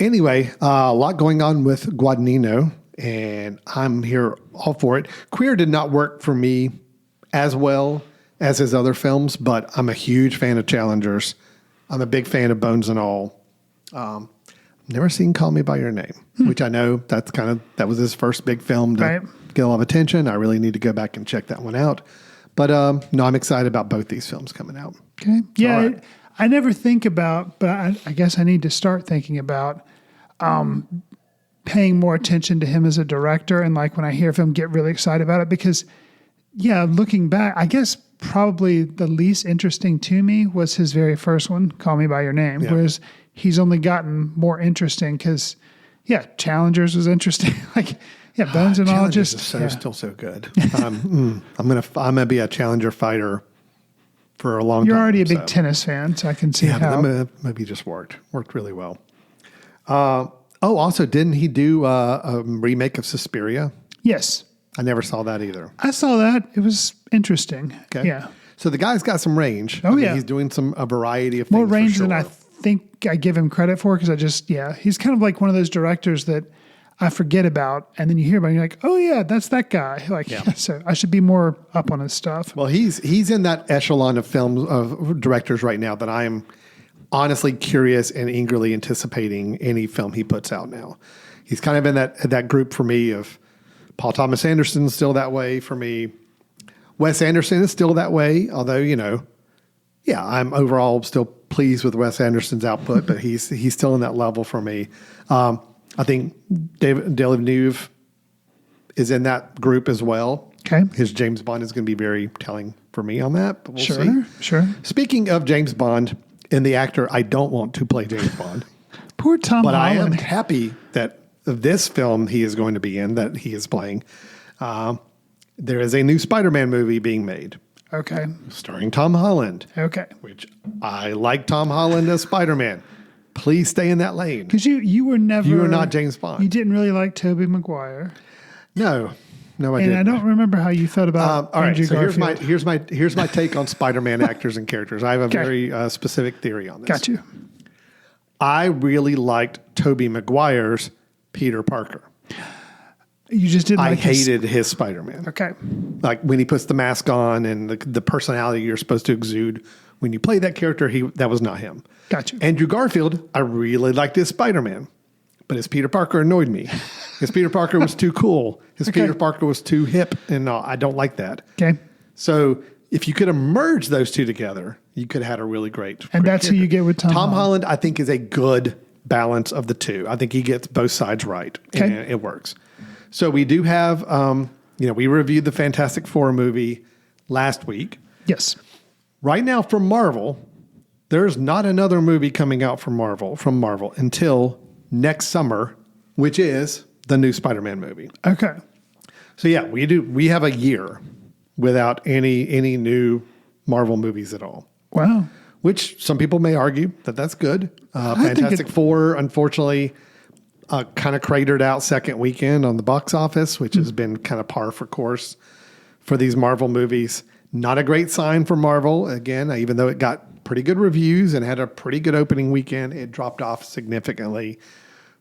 anyway, a lot going on with Guadagnino, and I'm here all for it. Queer did not work for me as well as his other films, but I'm a huge fan of Challengers. I'm a big fan of Bones and All. Never seen Call Me by Your Name, which I know that was his first big film to get a lot of attention. I really need to go back and check that one out. But no, I'm excited about both these films coming out. Okay. Yeah. Right. I never think about, but I guess I need to start thinking about paying more attention to him as a director. And like when I hear of him, get really excited about it because, looking back, I guess probably the least interesting to me was his very first one, Call Me by Your Name, whereas he's only gotten more interesting because, Challengers was interesting. Bones and all just still so good. I'm gonna be a Challenger fighter for a long time. You're already a big tennis fan, so I can see how. That movie just worked really well. Also, didn't he do a remake of Suspiria? Yes. I never saw that either. I saw that. It was interesting. Okay. Yeah. So the guy's got some range. He's doing a variety of things. More range than I think I give him credit for because he's kind of like one of those directors that I forget about, and then you hear about it, and you're like, oh yeah, that's that guy. So I should be more up on his stuff. Well, he's in that echelon of films of directors right now that I am honestly curious and eagerly anticipating any film he puts out now. He's kind of in that group for me of Paul Thomas Anderson's still that way for me. Wes Anderson is still that way, although, I'm overall still pleased with Wes Anderson's output, but he's still in that level for me. I think David Villeneuve is in that group as well. Okay. His James Bond is going to be very telling for me on that, but we'll see. Sure. Speaking of James Bond and the actor I don't want to play James Bond. Poor Tom But Holland. I am happy that this film he is going to be in, that he is playing. There is a new Spider-Man movie being made. Okay. Starring Tom Holland. Okay. Which I like Tom Holland as Spider-Man. Please stay in that lane. Because you were never... You are not James Bond. You didn't really like Tobey Maguire. No, I didn't. And I don't remember how you felt about all right, Andrew so Garfield. here's my take on Spider-Man actors and characters. I have a very specific theory on this. Got you. I really liked Tobey Maguire's Peter Parker. You just didn't like hated his Spider-Man. Okay. Like when he puts the mask on and the personality you're supposed to exude. When you play that character, that was not him. Got you. Andrew Garfield, I really liked his Spider-Man. But his Peter Parker annoyed me. His Peter Parker was too cool. His Peter Parker was too hip. And no, I don't like that. Okay. So if you could have merged those two together, you could have had a really great And that's character. who you get with Tom Holland. Tom Holland, I think, is a good balance of the two. I think he gets both sides right. Okay. And it works. So we do have, we reviewed the Fantastic Four movie last week. Yes. Right now from Marvel, there's not another movie coming out from Marvel until next summer, which is the new Spider-Man movie. Okay. So yeah, we have a year without any new Marvel movies at all. Wow. Which some people may argue that that's good. Fantastic Four, unfortunately, kind of cratered out second weekend on the box office, which has been kind of par for course for these Marvel movies. Not a great sign for Marvel. Again, even though it got pretty good reviews and had a pretty good opening weekend, it dropped off significantly,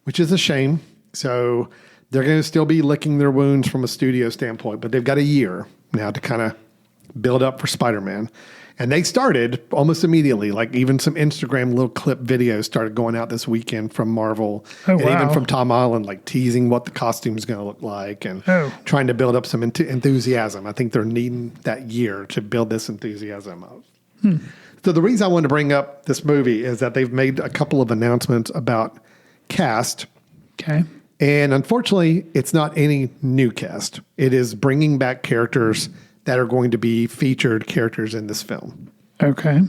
which is a shame. So they're going to still be licking their wounds from a studio standpoint, but they've got a year now to kind of build up for Spider-Man. And they started almost immediately, like even some Instagram little clip videos started going out this weekend from Marvel and even from Tom Holland, like teasing what the costume is going to look like and trying to build up some enthusiasm. I think they're needing that year to build this enthusiasm up. So the reason I wanted to bring up this movie is that they've made a couple of announcements about cast. Okay. And unfortunately, it's not any new cast. It is bringing back characters that are going to be featured characters in this film. Okay.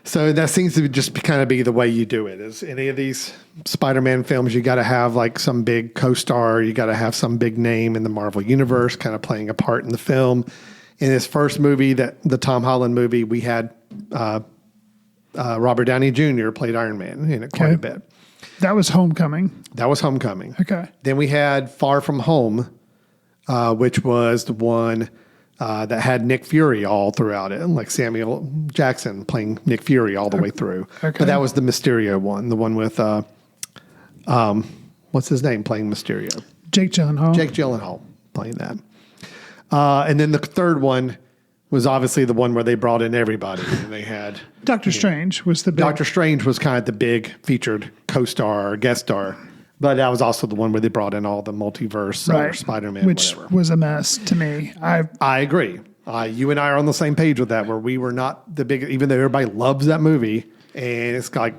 So that seems to just kind of be the way you do it. Is any of these Spider-Man films, you got to have like some big co-star, you got to have some big name in the Marvel universe kind of playing a part in the film. In this first movie, the Tom Holland movie, we had Robert Downey Jr. played Iron Man in it quite a bit. That was Homecoming. Okay. Then we had Far From Home, which was the one that had Nick Fury all throughout it, like Samuel Jackson playing Nick Fury all the way through. Okay. But that was the Mysterio one, the one with, what's his name playing Mysterio? Jake Gyllenhaal. Jake Gyllenhaal playing that. And then the third one was obviously the one where they brought in everybody. And they had Doctor Strange was the big. Doctor Strange was kind of the big featured co-star or guest star. But that was also the one where they brought in all the multiverse or Spider-Man, which whatever. was a mess to me. I agree. You and I are on the same page with that, where we were not the big, even though everybody loves that movie, and it's like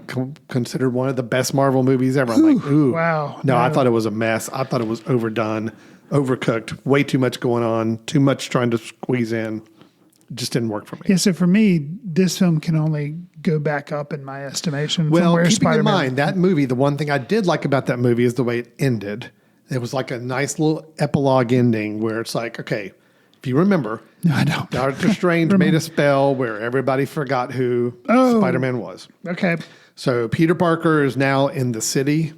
considered one of the best Marvel movies ever. I'm like, ooh, wow. No, I thought it was a mess. I thought it was overdone, overcooked, way too much going on, too much trying to squeeze in. Just didn't work for me. Yeah, so for me, this film can only go back up in my estimation. Well, from where keeping Spider-Man, in mind that movie, the one thing I did like about that movie is the way it ended. It was like a nice little epilogue ending where it's like, okay, if you remember, No, I don't. Doctor Strange made a spell where everybody forgot who Spider-Man was. Okay. So Peter Parker is now in the city.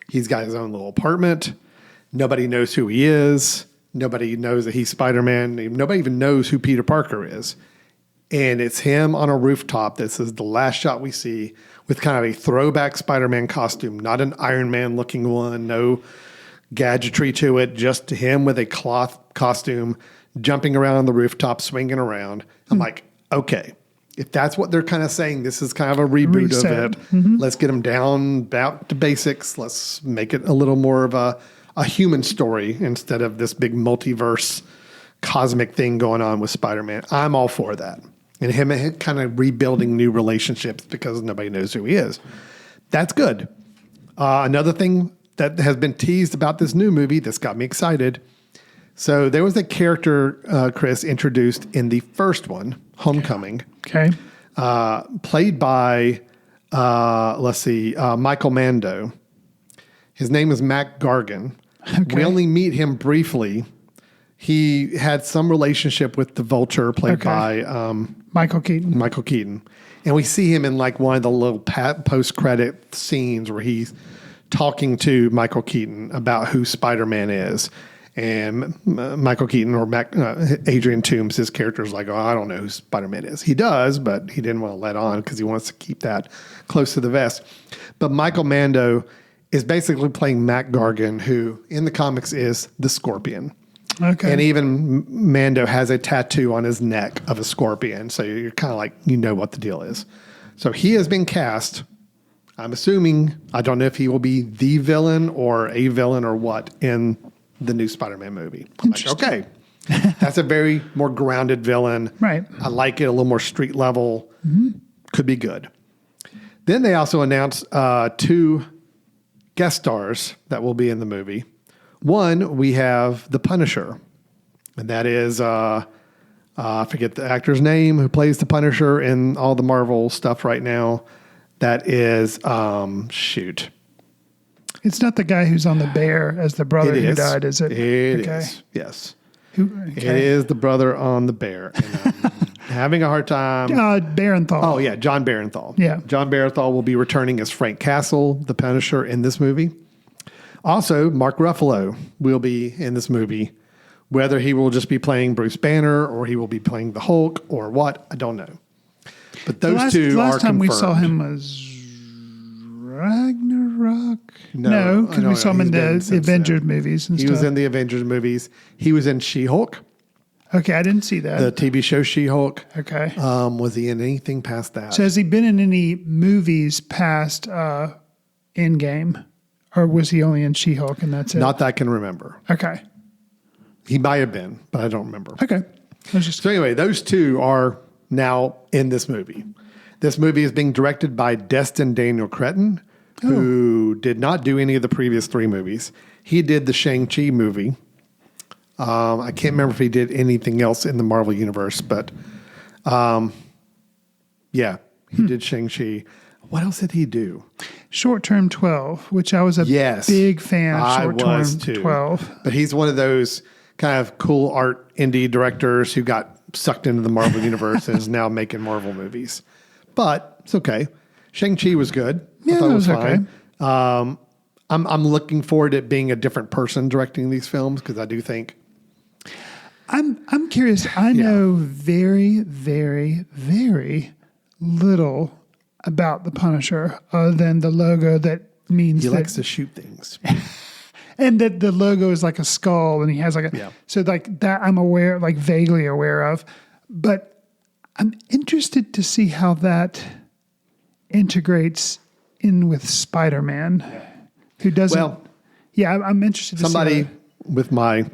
He's got his own little apartment. Nobody knows who he is. Nobody knows that he's Spider-Man. Nobody even knows who Peter Parker is. And it's him on a rooftop. This is the last shot we see with kind of a throwback Spider-Man costume, not an Iron Man looking one, no gadgetry to it, just him with a cloth costume jumping around on the rooftop, swinging around. I'm like, okay, if that's what they're kind of saying, this is kind of a reboot Reset. of it. Let's get them down back to basics. Let's make it a little more of a human story instead of this big multiverse cosmic thing going on with Spider-Man. I'm all for that. And him kind of rebuilding new relationships because nobody knows who he is. That's good. Another thing that has been teased about this new movie that's got me excited. So there was a character, Chris, introduced in the first one, Homecoming. Okay. Played by, Michael Mando. His name is Mac Gargan. Okay. We only meet him briefly. He had some relationship with the Vulture, played by Michael Keaton. Michael Keaton. And we see him in like one of the little post-credit scenes where he's talking to Michael Keaton about who Spider-Man is. And Michael Keaton or Adrian Toomes, his character is like, oh, I don't know who Spider-Man is. He does, but he didn't want to let on because he wants to keep that close to the vest. But Michael Mando is basically playing Mac Gargan, who in the comics is the Scorpion. Okay. And even Mando has a tattoo on his neck of a scorpion. So you're kind of like, you know what the deal is. So he has been cast. I'm assuming, I don't know if he will be the villain or a villain or what in the new Spider-Man movie. I'm like, okay, that's a very more grounded villain. Right. I like it a little more street level. Could be good. Then they also announced 2 guest stars that will be in the movie. One, we have the Punisher, and that is, I forget the actor's name who plays the Punisher in all the Marvel stuff right now. That is, shoot. It's not the guy who's on the bear as the brother It who is. died, is it? It is. Yes. Okay. It is the brother on the bear. And I'm having a hard time. Barenthal. Oh, yeah, John Barenthal. Yeah. John Barenthal will be returning as Frank Castle, the Punisher, in this movie. Also, Mark Ruffalo will be in this movie. Whether he will just be playing Bruce Banner or he will be playing the Hulk or what, I don't know. But those two are last time confirmed. we saw him was Ragnarok. No, because no, we saw him he's in been the since Avengers then. movies and He stuff. was in the Avengers movies. He was in She-Hulk, Okay, I didn't see that. the TV show She-Hulk. Okay. Was he in anything past that? So has he been in any movies past Endgame? Or was he only in She-Hulk and that's it? Not that I can remember. Okay. He might have been, but I don't remember. Okay. I was just So anyway, those 2 are now in this movie. This movie is being directed by Destin Daniel Cretton, who did not do any of the previous 3 movies. He did the Shang-Chi movie. I can't remember if he did anything else in the Marvel Universe, but yeah, he did Shang-Chi. What else did he do? Short Term 12, which I was a Yes, big fan of I Short was Term too. 12. But he's one of those kind of cool art indie directors who got sucked into the Marvel Universe and is now making Marvel movies. But it's okay. Shang-Chi was good. Yeah, I thought it was fine. I'm looking forward to it being a different person directing these films because I do think I'm curious. I know very, very, very little about the Punisher other than the logo that means he that, likes to shoot things. and that the logo is like a skull and he has like a, Yeah. so like that I'm aware, like vaguely aware of. But I'm interested to see how that integrates in with Spider-Man, who doesn't. Well, I'm interested to see somebody with my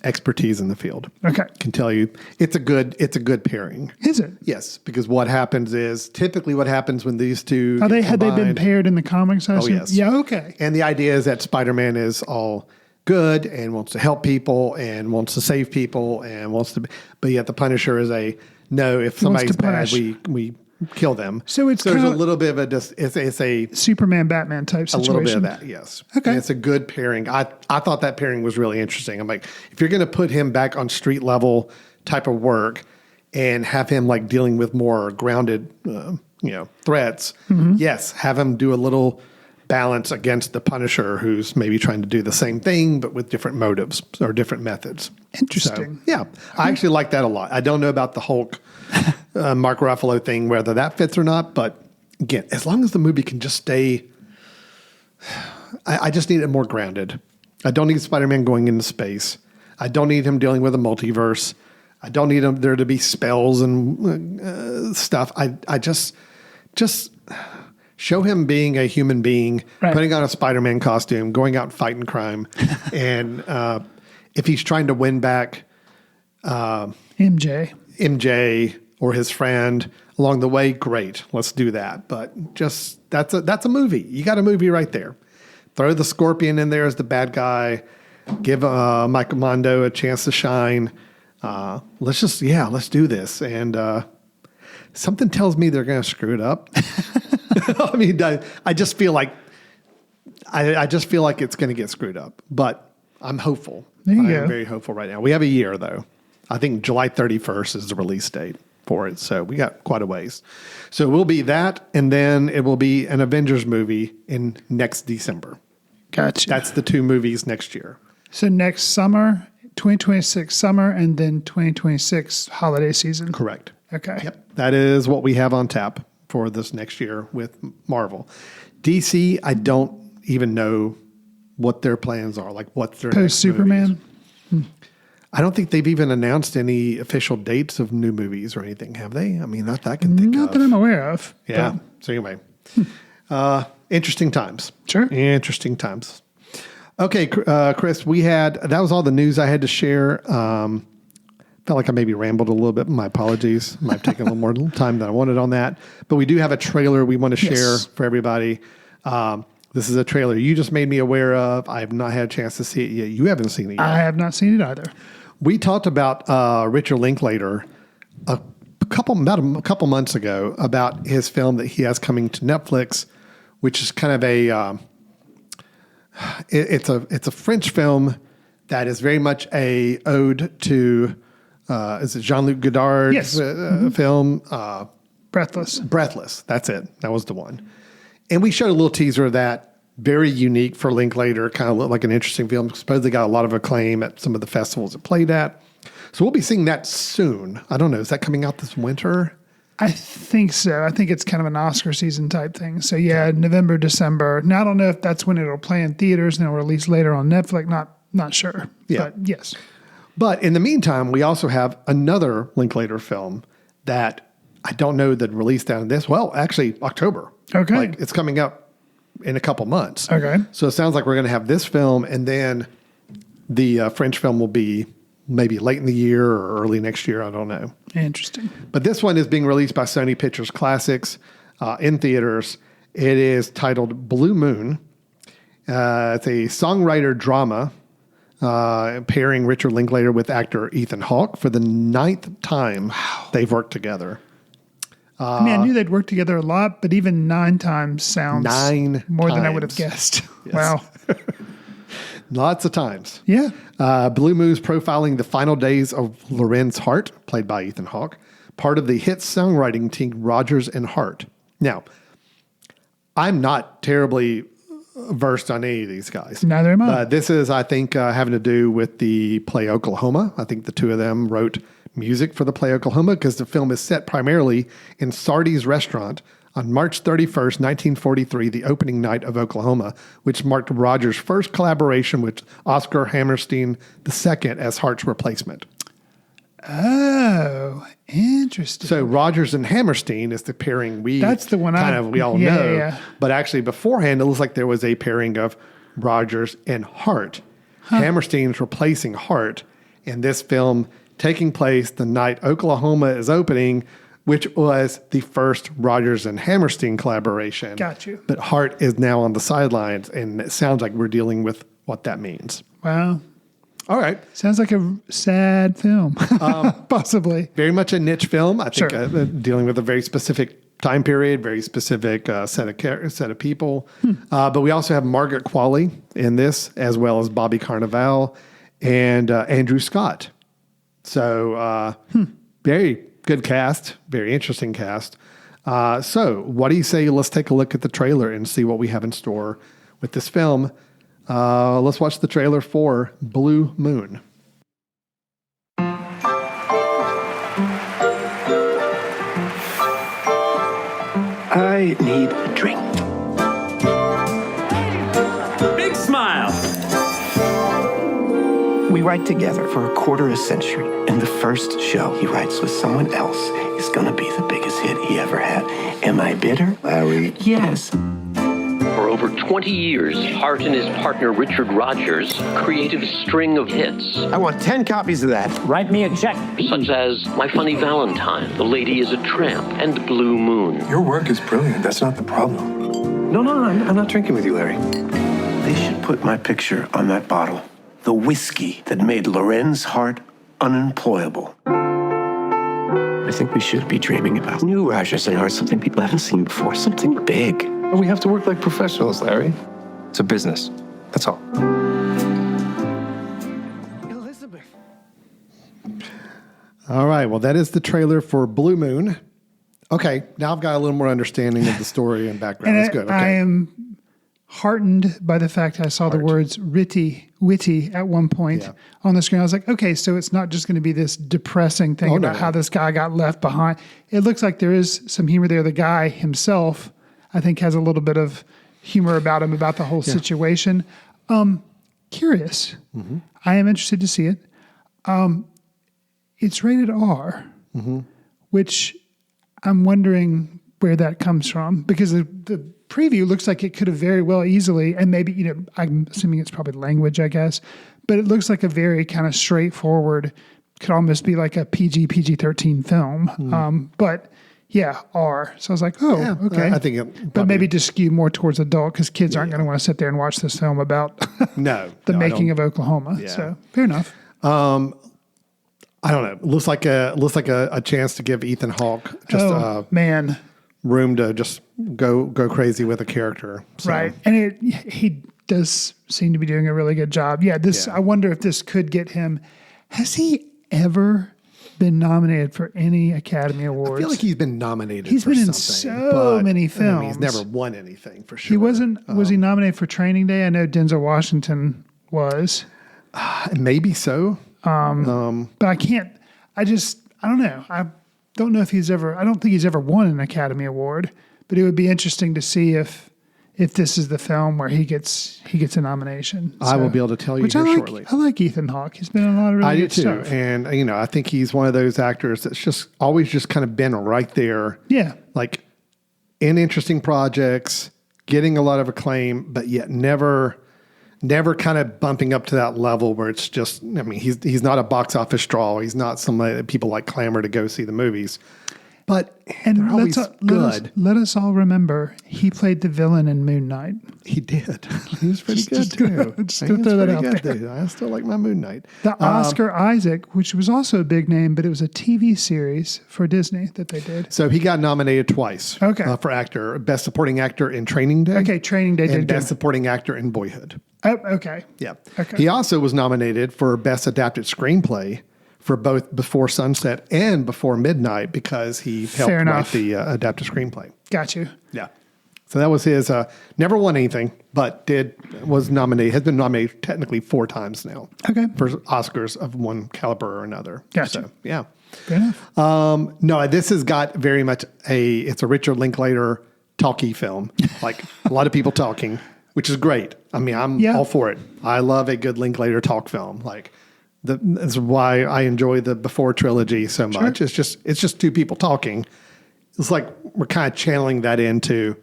expertise in the field Okay. can tell you it's a good pairing. Is it? Yes, because what happens is typically what happens when these two Had they been combined- paired in the comics? I assume? yes. Yeah. Okay. And the idea is that Spider-Man is all good and wants to help people and wants to save people and wants to, but yet the Punisher is if somebody's bad, punish. we kill them. So it's there's a kinda- little bit of it's a Superman, Batman type a situation. little bit of that, yes. Okay. And it's a good pairing. I thought that pairing was really interesting. I'm like, if you're going to put him back on street level type of work and have him like dealing with more grounded, threats, yes, have him do a little balance against the Punisher, who's maybe trying to do the same thing but with different motives or different methods. Interesting. So, yeah, I actually like that a lot. I don't know about the Hulk, Mark Ruffalo thing, whether that fits or not, but again, as long as the movie can just stay, I just need it more grounded. I don't need Spider-Man going into space. I don't need him dealing with a multiverse. I don't need there to be spells and stuff. I just show him being a human being, Right. putting on a Spider-Man costume, going out and fighting crime, and if he's trying to win back MJ or his friend along the way, great. Let's do that. But just that's a movie. You got a movie right there. Throw the Scorpion in there as the bad guy. Give Michael Mondo a chance to shine. Let's do this. And something tells me they're going to screw it up. I mean, I just feel like it's going to get screwed up. But I'm hopeful. There you I go. am very hopeful right now. We have a year though. I think July 31st is the release date for it. So we got quite a ways. So it will be that, and then it will be an Avengers movie in next December. Gotcha. That's the two movies next year. So next summer, 2026 summer, and then 2026 holiday season. Correct. Okay. Yep. That is what we have on tap for this next year with Marvel. DC, I don't even know what their plans are, like what's their Post next Superman. movies. I don't think they've even announced any official dates of new movies or anything, have they? I mean, not that I can think Not of. that I'm aware of. Yeah. So anyway, interesting times. Sure. Interesting times. Okay, Chris, that was all the news I had to share. Felt like I maybe rambled a little bit. My apologies. Might have taken a little more time than I wanted on that. But we do have a trailer we want to share Yes. for everybody. This is a trailer you just made me aware of. I have not had a chance to see it yet. You haven't seen it yet. I have not seen it either. We talked about Richard Linklater a couple months ago about his film that he has coming to Netflix, which is kind of it's a French film that is very much a ode to is it Jean-Luc Godard's Yes. film Breathless. Breathless. That's it. That was the one. And we showed a little teaser of that. Very unique for Linklater. Kind of looked like an interesting film. Supposedly got a lot of acclaim at some of the festivals it played at. So we'll be seeing that soon. I don't know. Is that coming out this winter? I think so. I think it's kind of an Oscar season type thing. So yeah, November, December. Now I don't know if that's when it'll play in theaters and it'll release later on Netflix. Not sure. Yeah. But yes. But in the meantime, we also have another Linklater film that I don't know that released down in this. Well, actually, October. Okay. Like it's coming up in a couple months. Okay. So it sounds like we're going to have this film, and then the French film will be maybe late in the year or early next year. I don't know. Interesting. But this one is being released by Sony Pictures Classics in theaters. It is titled Blue Moon. It's a songwriter drama pairing Richard Linklater with actor Ethan Hawke for the 9th time they've worked together. I mean, I knew they'd worked together a lot, but even 9 times sounds 9 more than I would have times. guessed. Wow. Lots of times. Yeah. Blue Moon's profiling the final days of Lorenz Hart, played by Ethan Hawke, part of the hit songwriting team Rodgers and Hart. Now, I'm not terribly versed on any of these guys. Neither am I. This is, I think, having to do with the play Oklahoma. I think the two of them wrote music for the play Oklahoma because the film is set primarily in Sardi's restaurant on March 31st, 1943, the opening night of Oklahoma, which marked Rodgers' first collaboration with Oscar Hammerstein II as Hart's replacement. Oh, interesting. So Rogers and Hammerstein is the pairing That's the one we all yeah, know. yeah. But actually beforehand, it looks like there was a pairing of Rogers and Hart. Hammerstein's replacing Hart in this film taking place the night Oklahoma is opening, which was the first Rogers and Hammerstein collaboration. Got you. But Hart is now on the sidelines, and it sounds like we're dealing with what that means. Wow. All right. Sounds like a sad film, possibly. Very much a niche film. I think Sure. Dealing with a very specific time period, very specific set of people. But we also have Margaret Qualley in this, as well as Bobby Carnival and Andrew Scott. So very good cast, very interesting cast. So what do you say? Let's take a look at the trailer and see what we have in store with this film. Let's watch the trailer for Blue Moon. I need a drink. Big smile. We write together for a quarter of a century, and the first show he writes with someone else is going to be the biggest hit he ever had. Am I bitter, Larry? Yes. For over 20 years, Hart and his partner Richard Rogers created a string of hits. I want 10 copies of that. Write me a check. Such as My Funny Valentine, The Lady is a Tramp, and Blue Moon. Your work is brilliant. That's not the problem. No, I'm not drinking with you, Larry. They should put my picture on that bottle. The whiskey that made Lorenz Hart unemployable. I think we should be dreaming about new Rogers and Hart, something people haven't seen before, something big. We have to work like professionals, Larry. It's a business. That's all. Elizabeth. All right. Well, that is the trailer for Blue Moon. Okay. Now I've got a little more understanding of the story and background. That's good. Okay. I am heartened by the fact I saw the words witty at one point on the screen. I was like, okay, so it's not just going to be this depressing thing about how this guy got left behind. It looks like there is some humor there. The guy himself, I think, has a little bit of humor about him, about the whole situation. Curious. Mm-hmm. I am interested to see it. It's rated R, which I'm wondering where that comes from, because the preview looks like it could have very well easily, and maybe, I'm assuming it's probably language, I guess, but it looks like a very kind of straightforward, could almost be like a PG-13 film. But yeah, R. So I was like, okay. I think it probably, but maybe just skew more towards adult, because kids aren't going to want to sit there and watch this film about the making of Oklahoma. Yeah. So fair enough. I don't know. It looks like a chance to give Ethan Hawke just room to just go crazy with a character. So. Right. And he does seem to be doing a really good job. Yeah, I wonder if this could get him. Has he ever been nominated for any Academy Awards? I feel like he's been nominated He's for been in something, so many films. He's never won anything for sure. He wasn't, was he nominated for Training Day? I know Denzel Washington was. Maybe so. But I don't know. I don't know if I don't think he's ever won an Academy Award, but it would be interesting to see if this is the film where he gets a nomination. I will be able to tell you shortly. I like Ethan Hawke. He's been in a lot of really good stuff. I do too. And, I think he's one of those actors that's just always just kind of been right there. Yeah. Like in interesting projects, getting a lot of acclaim, but yet never kind of bumping up to that level where it's just, he's not a box office draw. He's not somebody that people like clamor to go see the movies. But they're always good. Let us all remember, he played the villain in Moon Knight. He did. He was pretty good too. Just throw that out there. Dude. I still like my Moon Knight. The Oscar Isaac, which was also a big name, but it was a TV series for Disney that they did. So he got nominated twice. Okay. For actor, Best Supporting Actor in Training Day. Okay, Training Day and Best Supporting Actor in Boyhood. Oh, okay. Yeah. Okay. He also was nominated for Best Adapted Screenplay for both Before Sunset and Before Midnight because he helped write the adapted screenplay. Got you. Yeah. So that was his, never won anything, but has been nominated technically 4 times now. Okay. For Oscars of one caliber or another. Gotcha. So, yeah. Fair enough. No, this has got very much it's a Richard Linklater talkie film. Like a lot of people talking, which is great. I'm all for it. I love a good Linklater talk film. Like, That's why I enjoy the Before trilogy so much. Sure. It's just two people talking. It's like we're kind of channeling that into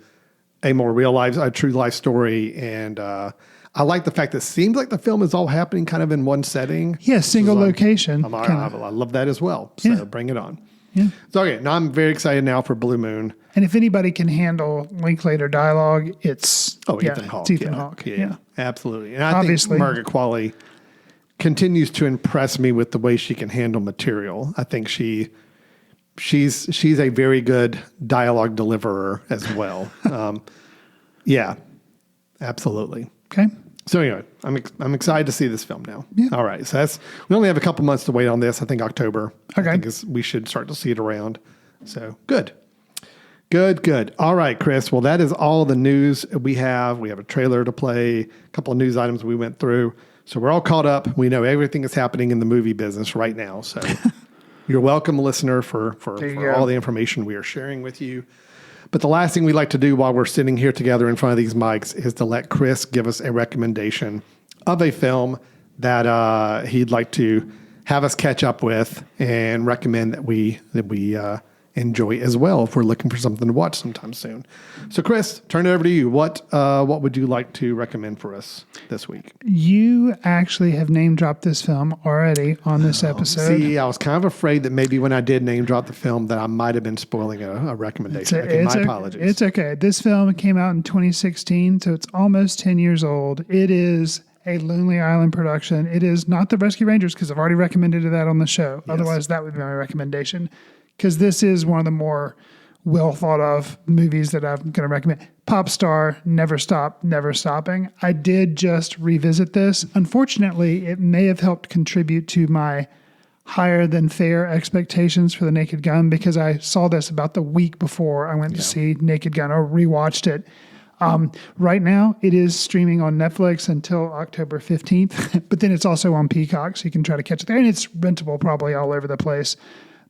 a more real life, a true life story. And I like the fact that it seems like the film is all happening kind of in one setting. Yeah, single location. I love that as well. So bring it on. Yeah. So okay, now I'm very excited now for Blue Moon. And if anybody can handle Linklater dialogue, it's Ethan Hawke. It's Ethan Hawke. Yeah, absolutely. And I think Margaret Qualley continues to impress me with the way she can handle material. I think she's a very good dialogue deliverer as well. Yeah, absolutely. Okay. So anyway, I'm excited to see this film now. Yeah. All right. So we only have a couple months to wait on this. I think October. Okay. I think we should start to see it around. So good. All right, Chris. Well, that is all the news we have. We have a trailer to play, a couple of news items we went through. So we're all caught up. We know everything that's happening in the movie business right now. So you're welcome, listener, for all the information we are sharing with you. But the last thing we like to do while we're sitting here together in front of these mics is to let Chris give us a recommendation of a film that he'd like to have us catch up with and recommend that we enjoy as well if we're looking for something to watch sometime soon. So, Chris, turn it over to you. What would you like to recommend for us this week? You actually have name dropped this film already on this episode. See, I was kind of afraid that maybe when I did name drop the film that I might have been spoiling a recommendation. My apologies. It's okay. This film came out in 2016, so it's almost 10 years old. It is a Lonely Island production. It is not The Rescue Rangers, because I've already recommended that on the show. Yes. Otherwise, that would be my recommendation. Because this is one of the more well thought of movies that I'm going to recommend. Pop Star, Never Stop, Never Stopping. I did just revisit this. Unfortunately, it may have helped contribute to my higher than fair expectations for The Naked Gun, because I saw this about the week before I went to see Naked Gun, or rewatched it. Right now, it is streaming on Netflix until October 15th, but then it's also on Peacock, so you can try to catch it there. And it's rentable probably all over the place.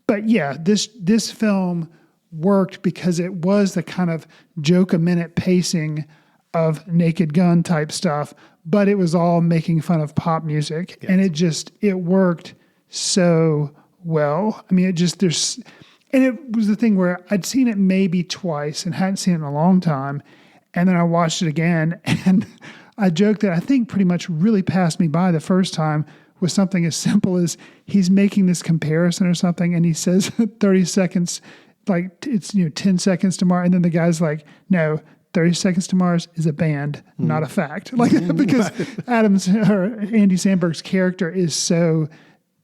But yeah, this film worked because it was the kind of joke-a-minute pacing of Naked Gun type stuff, but it was all making fun of pop music. Yes. And it worked so well. I mean, and it was the thing where I'd seen it maybe twice and hadn't seen it in a long time. And then I watched it again, and I joked that I think pretty much really passed me by the first time with something as simple as he's making this comparison or something, and he says 30 seconds, like it's 10 seconds to Mars, and then the guy's like, no, 30 Seconds to Mars is a band, not a fact. Like because Andy Samberg's character is so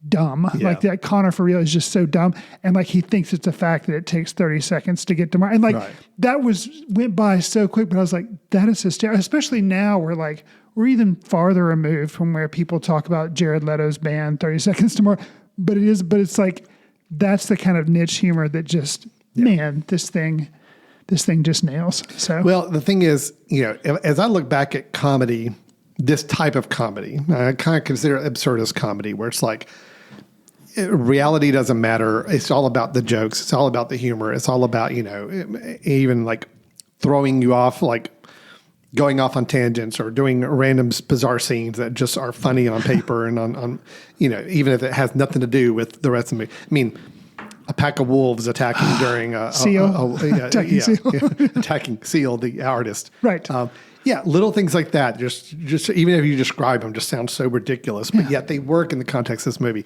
dumb. Yeah. Like that Connor for real is just so dumb, and like he thinks it's a fact that it takes 30 seconds to get to Mars, and like that went by so quick. But I was like, that is hysterical, especially now we're even farther removed from where people talk about Jared Leto's band, 30 Seconds to Mars. But it's like, that's the kind of niche humor that just, man, this thing just nails. So, well, the thing is, as I look back at comedy, this type of comedy, I kind of consider it absurdist comedy, where it's like, reality doesn't matter. It's all about the jokes. It's all about the humor. It's all about, even like throwing you off, like, going off on tangents or doing random bizarre scenes that just are funny on paper and on even if it has nothing to do with the rest of the movie. I mean, a pack of wolves attacking during Seal. Attacking Seal, the artist. Right. Little things like that. Just even if you describe them, just sound so ridiculous, but yet they work in the context of this movie.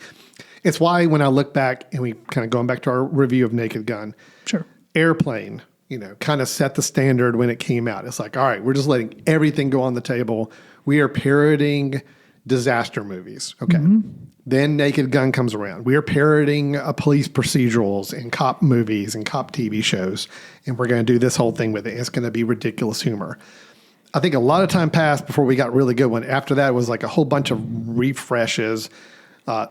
It's why when I look back, and we kind of going back to our review of Naked Gun, sure, Airplane, kind of set the standard when it came out. It's like, all right, we're just letting everything go on the table. We are parroting disaster movies. Okay. Mm-hmm. Then Naked Gun comes around. We are parroting police procedurals and cop movies and cop TV shows. And we're going to do this whole thing with it. It's going to be ridiculous humor. I think a lot of time passed before we got really good one. After that, it was like a whole bunch of refreshes,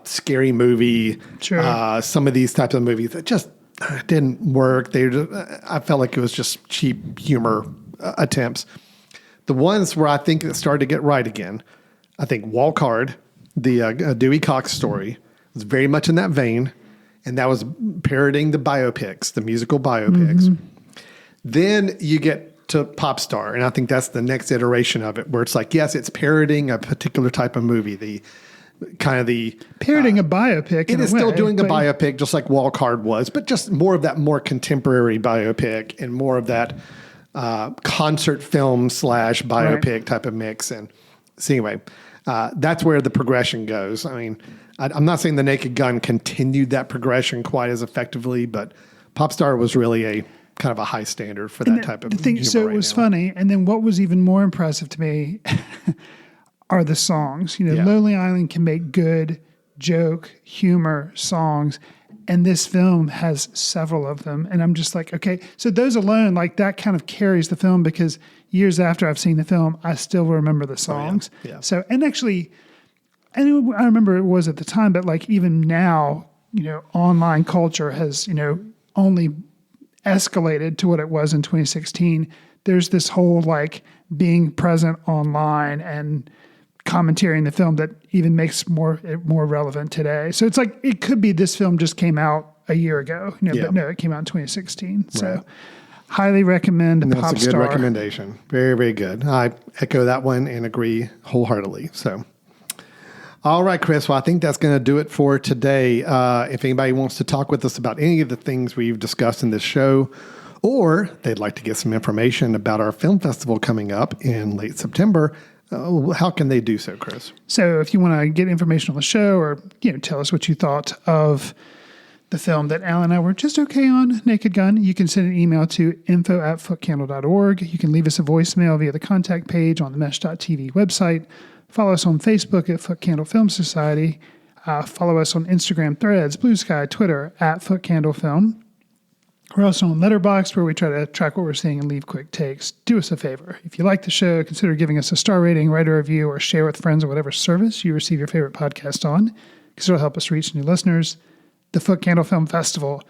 Scary Movie, sure. Some of these types of movies that just didn't work. I felt like it was just cheap humor attempts. The ones where I think it started to get right again, I think Walk Hard, the Dewey Cox story, was very much in that vein, and that was parroting the biopics, the musical biopics. Mm-hmm. Then you get to Pop Star, and I think that's the next iteration of it, where it's like, yes, it's parroting a particular type of movie, kind of the parodying a biopic. It is still doing a biopic, just like Walk Hard was, but just more of that more contemporary biopic and more of that concert film / biopic type of mix. And so anyway, that's where the progression goes. I mean, I'm not saying The Naked Gun continued that progression quite as effectively, but Popstar was really a kind of a high standard for that type of thing. So it was funny. And then what was even more impressive to me are the songs. Lonely Island can make good joke, humor songs. And this film has several of them. And I'm just like, okay, so those alone, like that kind of carries the film, because years after I've seen the film, I still remember the songs. Oh, yeah. So, and actually, I remember it was at the time, but like even now, online culture has, only escalated to what it was in 2016. There's this whole like being present online and commentary in the film that even makes it more relevant today. So it's like, it could be this film just came out a year ago, but no, it came out in 2016. So highly recommend Popstar. That's a good recommendation. Very, very good. I echo that one and agree wholeheartedly. So, all right, Chris. Well, I think that's going to do it for today. If anybody wants to talk with us about any of the things we've discussed in this show, or they'd like to get some information about our film festival coming up in late September, how can they do so, Chris? So if you want to get information on the show, or tell us what you thought of the film that Alan and I were just okay on, Naked Gun, you can send an email to info@footcandle.org. You can leave us a voicemail via the contact page on the mesh.tv website. Follow us on Facebook at Foot Candle Film Society. Follow us on Instagram, Threads, Blue Sky, Twitter at Foot Candle Film. We're also on Letterboxd, where we try to track what we're seeing and leave quick takes. Do us a favor. If you like the show, consider giving us a star rating, write a review, or share with friends or whatever service you receive your favorite podcast on, because it'll help us reach new listeners. The Foot Candle Film Festival,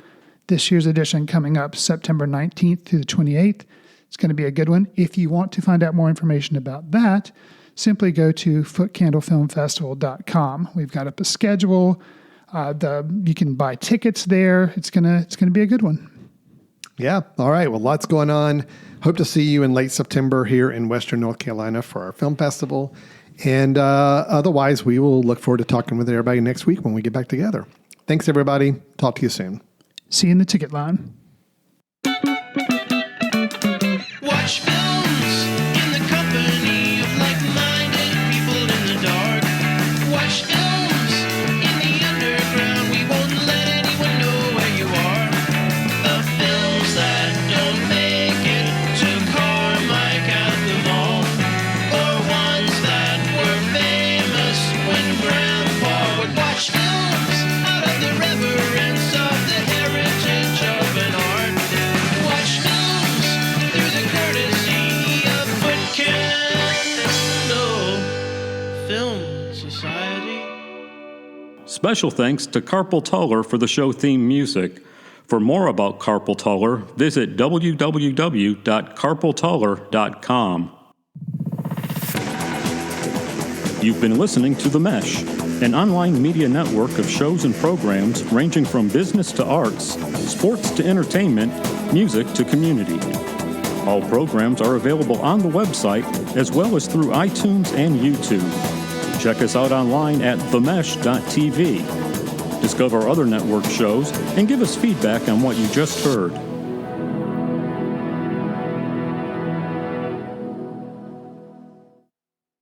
this year's edition, coming up September 19th through the 28th. It's going to be a good one. If you want to find out more information about that, simply go to footcandlefilmfestival.com. We've got up a schedule. You can buy tickets there. It's gonna be a good one. Yeah. All right. Well, lots going on. Hope to see you in late September here in Western North Carolina for our film festival. And otherwise, we will look forward to talking with everybody next week when we get back together. Thanks, everybody. Talk to you soon. See you in the ticket line. Watch films in the company of like-minded people in the dark. Watch films in the underground. We won't let anyone know where you are. The films that don't make it to Carmike at the mall, or ones that were famous when Grandpa would watch films out of the reverence of the heritage of an art. Watch films through the courtesy of Foot Candle Film Society. Special thanks to Carpal Tuller for the show theme music. For more about Carpal Tuller, visit www.carpaltuller.com. You've been listening to The Mesh, an online media network of shows and programs ranging from business to arts, sports to entertainment, music to community. All programs are available on the website as well as through iTunes and YouTube. Check us out online at themesh.tv. Discover other network shows and give us feedback on what you just heard.